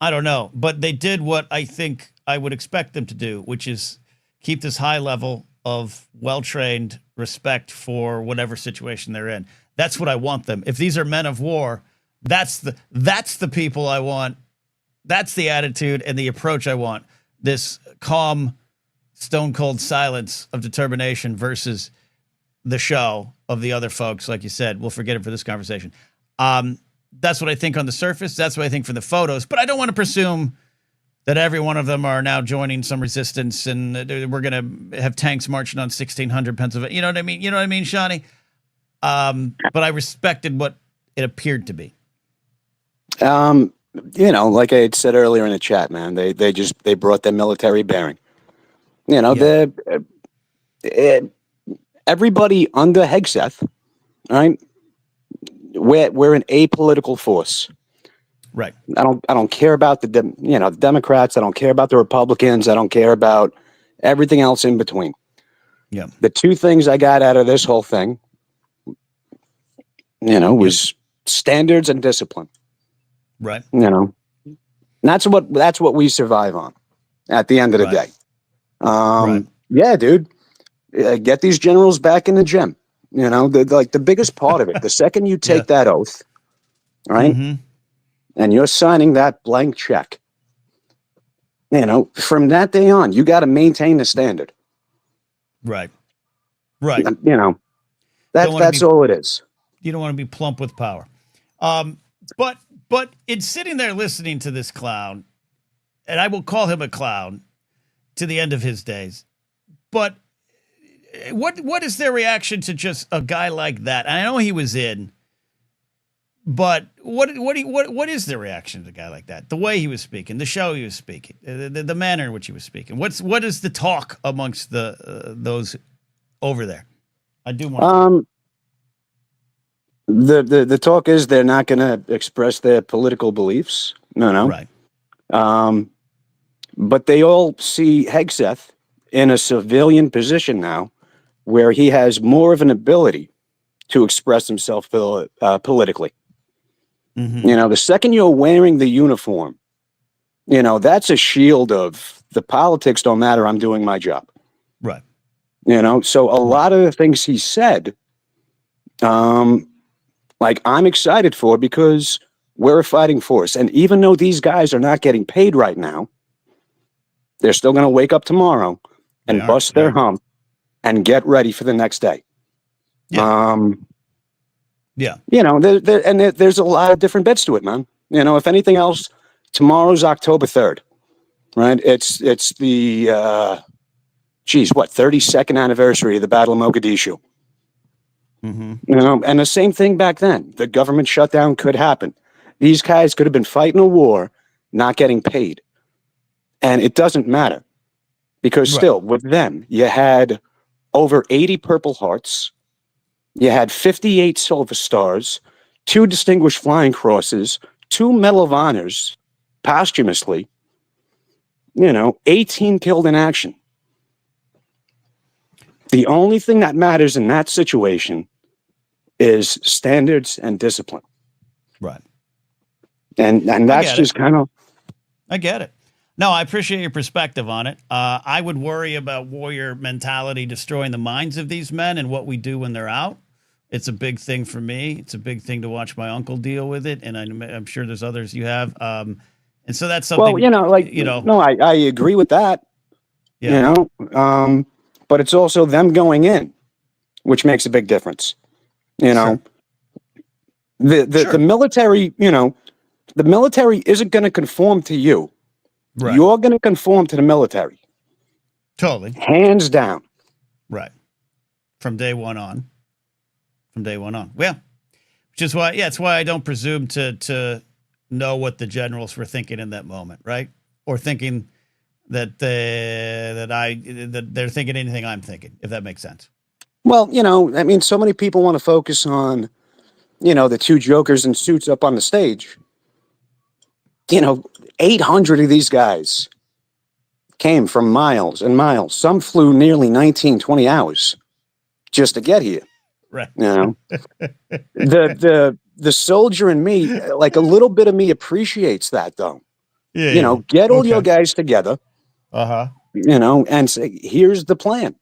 I don't know. But they did what I think I would expect them to do, which is keep this high level of well-trained respect for whatever situation they're in. That's what I want them. If these are men of war, that's the people I want. That's the attitude and the approach I want. This calm, stone-cold silence of determination versus the show of the other folks, like you said. We'll forget it for this conversation. That's what I think on the surface. That's what I think from the photos. But I don't want to presume that every one of them are now joining some resistance and we're going to have tanks marching on 1600 Pennsylvania. You know what I mean? You know what I mean, Shawnee? But I respected what it appeared to be. Like I had said earlier in the chat, man, they brought their military bearing. Everybody under Hegseth, right? We're an apolitical force. Right. I don't care about the Democrats. I don't care about the Republicans. I don't care about everything else in between. Yeah. The 2 things I got out of this whole thing, was standards and discipline. Right. That's what we survive on at the end of the day. Right. Yeah, dude, get these generals back in the gym. The biggest part of it, the second you take that oath, right? Mm-hmm. And you're signing that blank check, from that day on, you got to maintain the standard. Right. Right. You know, that's all it is. You don't want to be plump with power. But in sitting there listening to this clown, and I will call him a clown to the end of his days. But what is their reaction to just a guy like that? And I know he was in, but what is their reaction to a guy like that? The way he was speaking, the show he was speaking, the manner in which he was speaking. What is the talk amongst those over there? I do want. The talk is they're not going to express their political beliefs. No. Right. But they all see Hegseth in a civilian position now, where he has more of an ability to express himself politically. Mm-hmm. You know, the second you're wearing the uniform, you know, that's a shield of the politics don't matter. I'm doing my job. Right. You know, so a lot of the things he said, like I'm excited for because we're a fighting force. And even though these guys are not getting paid right now, they're still going to wake up tomorrow and bust their hump and get ready for the next day. Yeah. You know, there's a lot of different bits to it, man. You know, if anything else, tomorrow's October 3rd, right? It's the, 32nd anniversary of the Battle of Mogadishu. Mm-hmm. You know, and the same thing back then. The government shutdown could happen. These guys could have been fighting a war, not getting paid. And it doesn't matter because still with them, you had over 80 Purple Hearts. You had 58 Silver Stars, 2 Distinguished Flying Crosses, 2 Medal of Honors posthumously, you know, 18 killed in action. The only thing that matters in that situation is standards and discipline. Right. And that's just kind of... I get it. No, I appreciate your perspective on it. I would worry about warrior mentality destroying the minds of these men and what we do when they're out. It's a big thing for me. It's a big thing to watch my uncle deal with it, and I'm sure there's others you have. And so that's something. Well, you know, like no, I agree with that. Yeah. You know, but it's also them going in, which makes a big difference. You know, the military. You know, the military isn't going to conform to you. Right. You're going to conform to the military. Totally. Hands down. Right. From day one on. Well, which is why, it's why I don't presume to know what the generals were thinking in that moment, right? Or thinking that they're thinking anything I'm thinking, if that makes sense. Well, you know, I mean, so many people want to focus on, you know, the 2 jokers in suits up on the stage. You know, 800 of these guys came from miles and miles. Some flew nearly 19, 20 hours just to get here. Right. You know, the soldier in me, like a little bit of me appreciates that though. Yeah. You know, get all your guys together, you know, and say, here's the plan.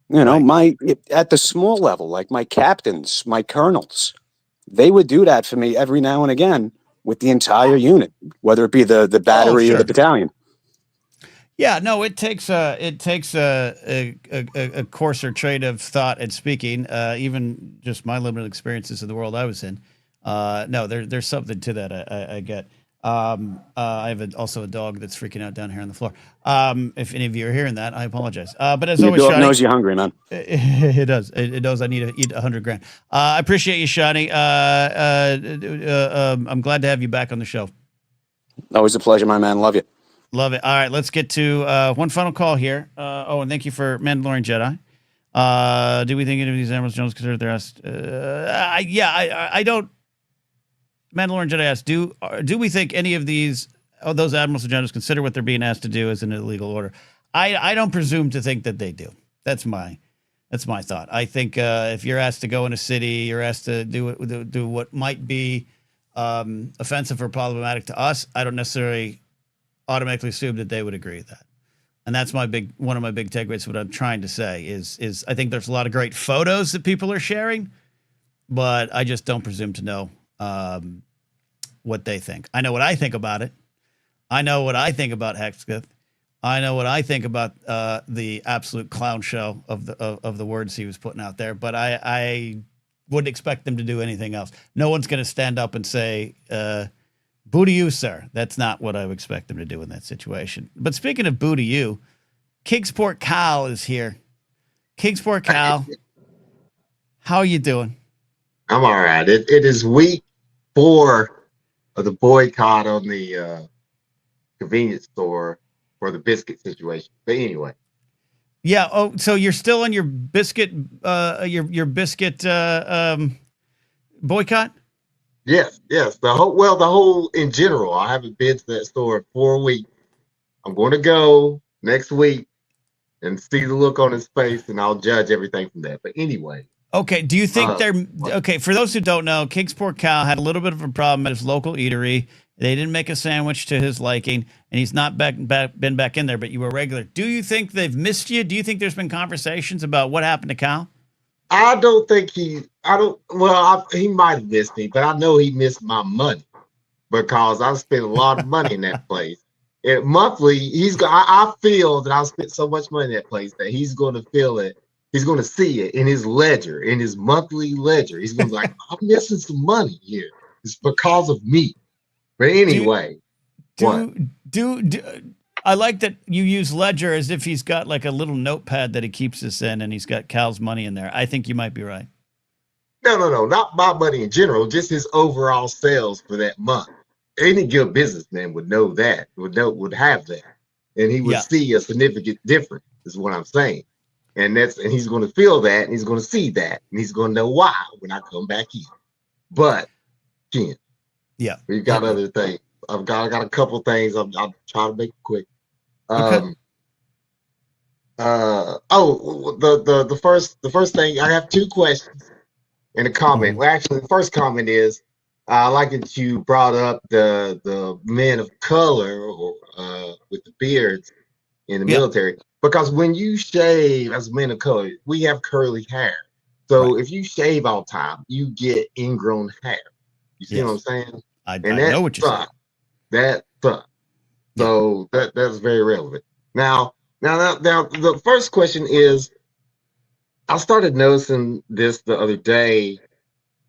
You know, at the small level, like my captains, my colonels, they would do that for me every now and again with the entire unit, whether it be the battery or the battalion. Yeah, no, it takes a coarser trait of thought and speaking. Even just my limited experiences of the world I was in. No, there's something to that. I get. I have also a dog that's freaking out down here on the floor. If any of you are hearing that, I apologize. But as always, your dog Shani, knows you're hungry, man. It does. It knows I need to eat $100,000. I appreciate you, Shani. I'm glad to have you back on the show. Always a pleasure, my man. Love you. Love it. All right, let's get to one final call here. And thank you for Mandalorian Jedi. Do we think any of these Admirals Jones consider their asked? I don't. Mandalorian Jedi asked, do we think any of those Admirals and Generals consider what they're being asked to do as an illegal order? I don't presume to think that they do. That's my thought. I think if you're asked to go in a city, you're asked to do what might be offensive or problematic to us, I don't necessarily automatically assume that they would agree with that. And that's one of my big takeaways. What I'm trying to say is I think there's a lot of great photos that people are sharing, but I just don't presume to know what they think. I know what I think about it. I know what I think about Hegseth. I know what I think about the absolute clown show of the words he was putting out there, but I wouldn't expect them to do anything else. No one's going to stand up and say, boo to you, sir. That's not what I would expect them to do in that situation. But speaking of boo to you, Kingsport Cal is here. Kingsport Cal, how are you doing? I'm all right. It is week 4 of the boycott on the convenience store for the biscuit situation. But anyway. Yeah. Oh, so you're still on your biscuit, your biscuit boycott? Yes. The whole in general. I haven't been to that store in 4 weeks. I'm going to go next week and see the look on his face, and I'll judge everything from that. But anyway. Okay. Do you think okay? For those who don't know, Kingsport Cal had a little bit of a problem at his local eatery. They didn't make a sandwich to his liking, and he's not been back in there. But you were regular. Do you think they've missed you? Do you think there's been conversations about what happened to Cal? I don't think he. I don't. Well, he might have missed me, but I know he missed my money because I spent a lot of money in that place. And monthly, I feel that I spent so much money in that place that he's going to feel it. He's going to see it in his ledger, in his monthly ledger. He's going to be like, I'm missing some money here. It's because of me. But anyway, I like that you use ledger as if he's got like a little notepad that he keeps this in, and he's got Cal's money in there. I think you might be right. No, not my money in general, just his overall sales for that month. Any good businessman would know that, would have that, and he would see a significant difference. Is what I'm saying. And he's going to feel that, and he's going to see that, and he's going to know why when I come back in. But, Ken, we've got other things. I got a couple things. I'll try to make it quick. The first thing, I have 2 questions and a comment. Well, actually, the first comment is I like that you brought up the men of color with the beards in the military. Because when you shave as men of color, we have curly hair. So if you shave all the time, you get ingrown hair. You see what I'm saying? I know what you're saying. That sucks. So that's very relevant. Now, the first question is, I started noticing this the other day.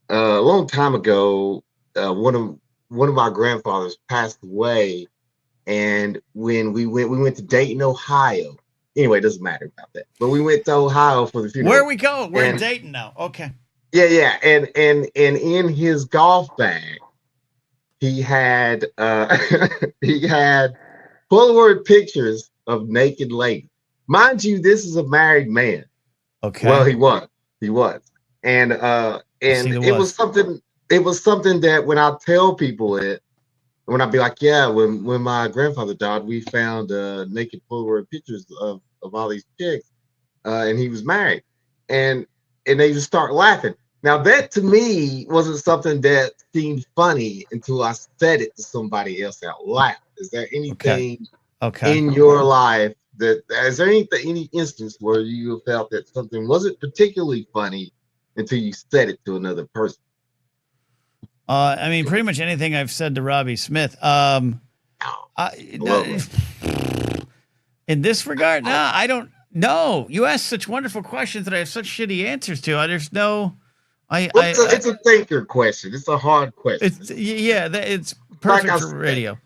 A long time ago, one of my grandfathers passed away, and when we went to Dayton, Ohio. Anyway, it doesn't matter about that. But we went to Ohio for the funeral. Where we go? We're in Dayton now. Okay. Yeah. And in his golf bag, he had Polaroid pictures of naked ladies. Mind you, this is a married man. Okay. Well, he was. And it was something that when I tell people it, when I'd be like, when my grandfather died, we found naked Polaroid pictures of all these chicks, and he was married, and they just start laughing. Now that to me wasn't something that seemed funny until I said it to somebody else out loud. Is there anything in your life is there any instance where you felt that something wasn't particularly funny until you said it to another person? I mean, pretty much anything I've said to Robbie Smith. In this regard, I don't know. You ask such wonderful questions that I have such shitty answers to. There's no. It's a thinker question. It's a hard question. It's perfect for radio.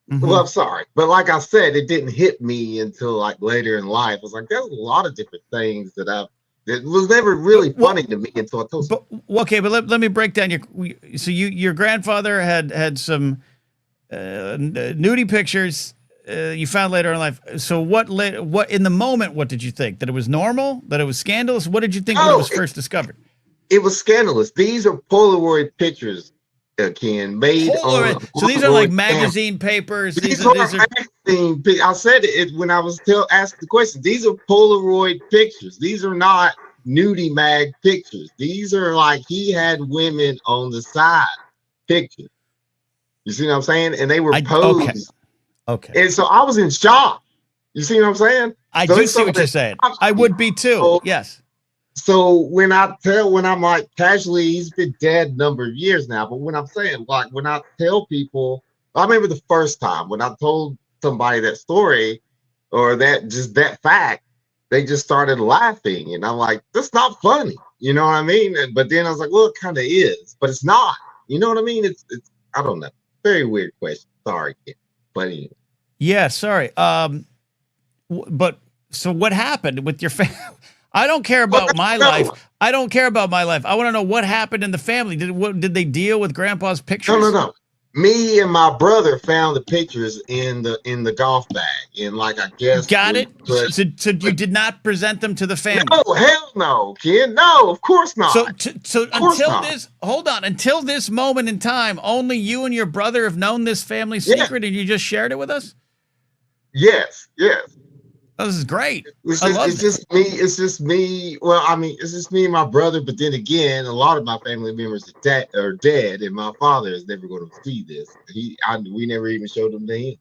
Well, I'm sorry, but like I said, it didn't hit me until like later in life. I was like, there's a lot of different things that was never really funny to me until I told. But let me break down your grandfather had some nudie pictures you found later in life. So what in the moment? What did you think? That it was normal? That it was scandalous? What did you think when it was first discovered? It was scandalous. These are Polaroid pictures, Ken, made on. So these are like magazine papers. These are magazine. I said it when I was asked the question. These are Polaroid pictures. These are not nudie mag pictures. These are like he had women on the side pictures. You see what I'm saying? And they were posed. Okay. And so I was in shock. You see what I'm saying? I do see what you're saying. I would be too. Yes. So when I'm like casually, he's been dead a number of years now. But when I'm saying, like, when I tell people, I remember the first time when I told somebody that story, or that fact, they just started laughing. And I'm like, that's not funny. You know what I mean? But then I was like, well, it kind of is, but it's not. You know what I mean? It's I don't know. Very weird question. Sorry, kid. But anyway. Yeah, sorry. But so what happened with your family? I don't care about my life. I don't care about my life. I want to know what happened in the family. Did they deal with Grandpa's pictures? No. Me and my brother found the pictures in the golf bag, and like I guess got it. So you did not present them to the family? No, hell no, kid. No, of course not. So until this moment in time, only you and your brother have known this family secret, and you just shared it with us. Yes. Oh, this is great. It's just me. Well, I mean, it's just me and my brother. But then again, a lot of my family members are dead, and my father is never going to see this. We never even showed them to him.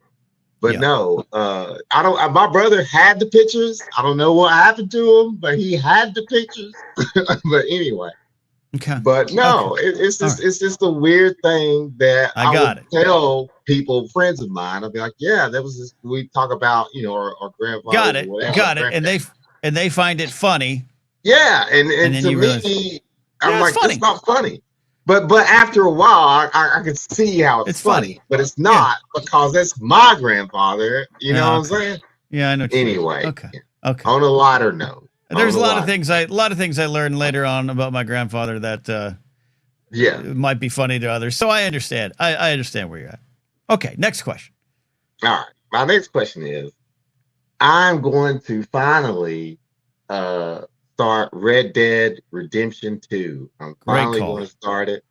But no, I don't. My brother had the pictures. I don't know what happened to him, but he had the pictures. But anyway. Okay. But no, it's just a weird thing that I would tell people, friends of mine. I'll be like, yeah, that was just, we talk about, our grandfather. Got it. And they find it funny. Yeah, and to me, realize, I'm like, it's not funny. But after a while, I can see how it's funny, but it's not because that's my grandfather. You know what I'm saying? Yeah, I know. Anyway, okay. On a lighter note. There's a lot of things I learned later on about my grandfather that might be funny to others. So I understand. I understand where you're at. Okay, next question. All right. My next question is, I'm going to finally start Red Dead Redemption 2. I'm finally going to start it.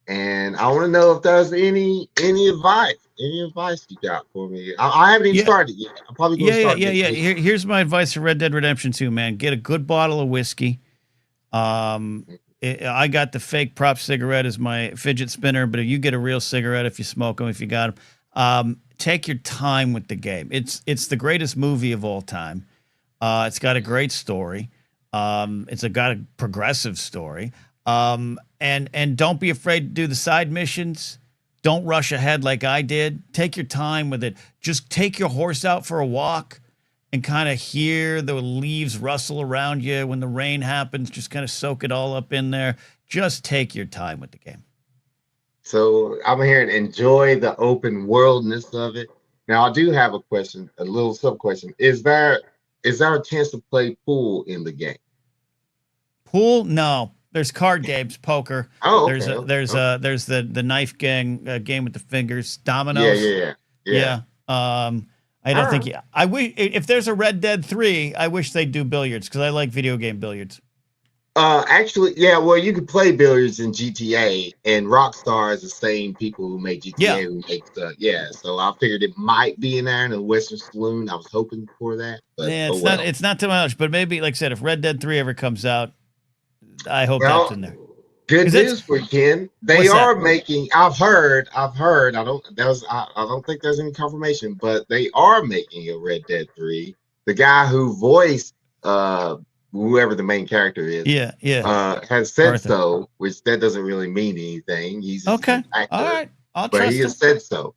And I want to know if there's any advice. Any advice you got for me? I haven't even started yet. I'm probably going to start. Yeah. Here's my advice for Red Dead Redemption 2, man. Get a good bottle of whiskey. I got the fake prop cigarette as my fidget spinner, but if you get a real cigarette, if you smoke them, if you got them, take your time with the game. It's the greatest movie of all time. It's got a great story. It's got a progressive story. And don't be afraid to do the side missions. Don't rush ahead like I did. Take your time with it. Just take your horse out for a walk and kind of hear the leaves rustle around you when the rain happens. Just kind of soak it all up in there. Just take your time with the game. So I'm here to enjoy the open worldness of it. Now I do have a question, a little sub question. Is there a chance to play pool in the game? Pool? No. There's card games, poker. Oh, okay. There's the knife game with the fingers, dominoes. Yeah. I don't think. I wish if there's a Red Dead 3, I wish they'd do billiards because I like video game billiards. Actually, yeah. Well, you could play billiards in GTA, and Rockstar is the same people who made GTA who make stuff. Yeah. So I figured it might be in there in the Western Saloon. I was hoping for that. But it's not too much. But maybe, like I said, if Red Dead 3 ever comes out, I hope that's in there. Good news for Ken. They are making. I've heard. I don't think there's any confirmation, but they are making a Red Dead 3. The guy who voiced whoever the main character is, has said Arthur. So, which that doesn't really mean anything. He's okay. An actor, all right. But he has said so.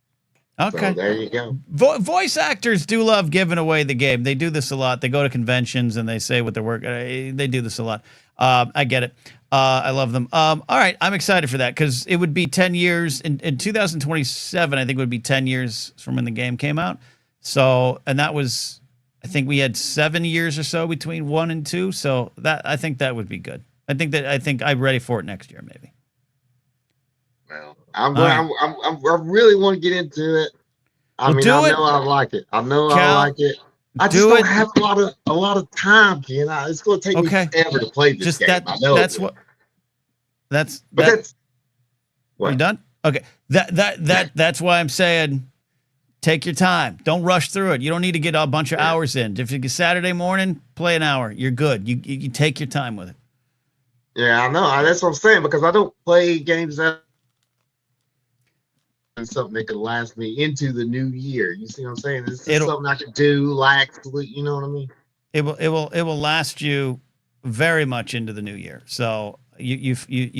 Okay. So there you go. Voice actors do love giving away the game. They do this a lot. They go to conventions and they say what they're working. They do this a lot. I get it. I love them. All right. I'm excited for that because it would be 10 years in 2027. I think it would be 10 years from when the game came out. So, and that was, I think we had 7 years or so between 1 and 2. So I think that would be good. I think I'm ready for it next year, maybe. Well, I really want to get into it. I know I like it. I like it. I just don't have a lot of time, Ken. It's going to take me forever to play this game. That's what? You done? Okay. That's why I'm saying take your time. Don't rush through it. You don't need to get a bunch of hours in. If it's Saturday morning, play an hour. You're good. You take your time with it. Yeah, I know. That's what I'm saying because I don't play games that something that could last me into the new year. You see what I'm saying? This is something I could do laxly. You know what I mean? It will last you very much into the new year. So you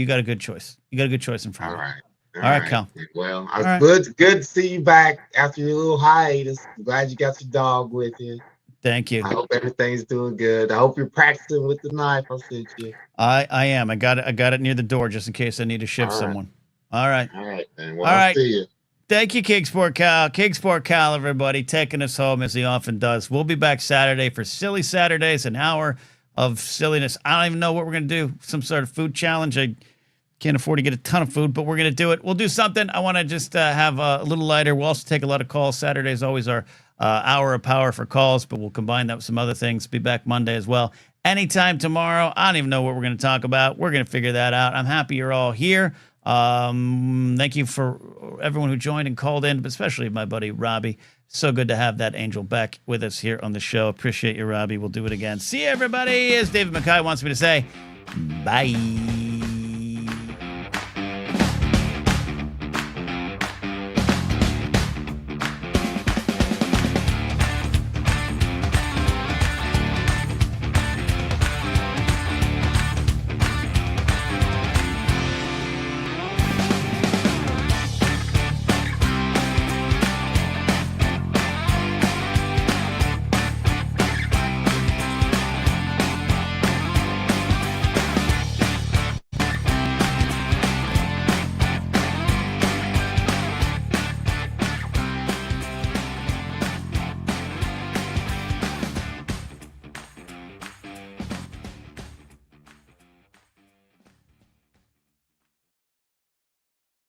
got a good choice. You got a good choice in front of you. All right, Cal. Well, good to see you back after your little hiatus. I'm glad you got your dog with you. Thank you. I hope everything's doing good. I hope you're practicing with the knife I sent you. I am. I got it near the door just in case I need to shift someone. All right. All right, man. Well, I'll see you. Thank you, Kingsport Cal. Kingsport Cal, everybody, taking us home as he often does. We'll be back Saturday for Silly Saturdays, an hour of silliness. I don't even know what we're going to do. Some sort of food challenge. I can't afford to get a ton of food, but we're going to do it. We'll do something. I want to just have a little lighter. We'll also take a lot of calls. Saturday is always our hour of power for calls, but we'll combine that with some other things. Be back Monday as well. Anytime tomorrow. I don't even know what we're going to talk about. We're going to figure that out. I'm happy you're all here. Thank you for everyone who joined and called in, but especially my buddy Robbie. So good to have that angel back with us here on the show. Appreciate you, Robbie. We'll do it again. See you, everybody. As David McKay wants me to say, bye.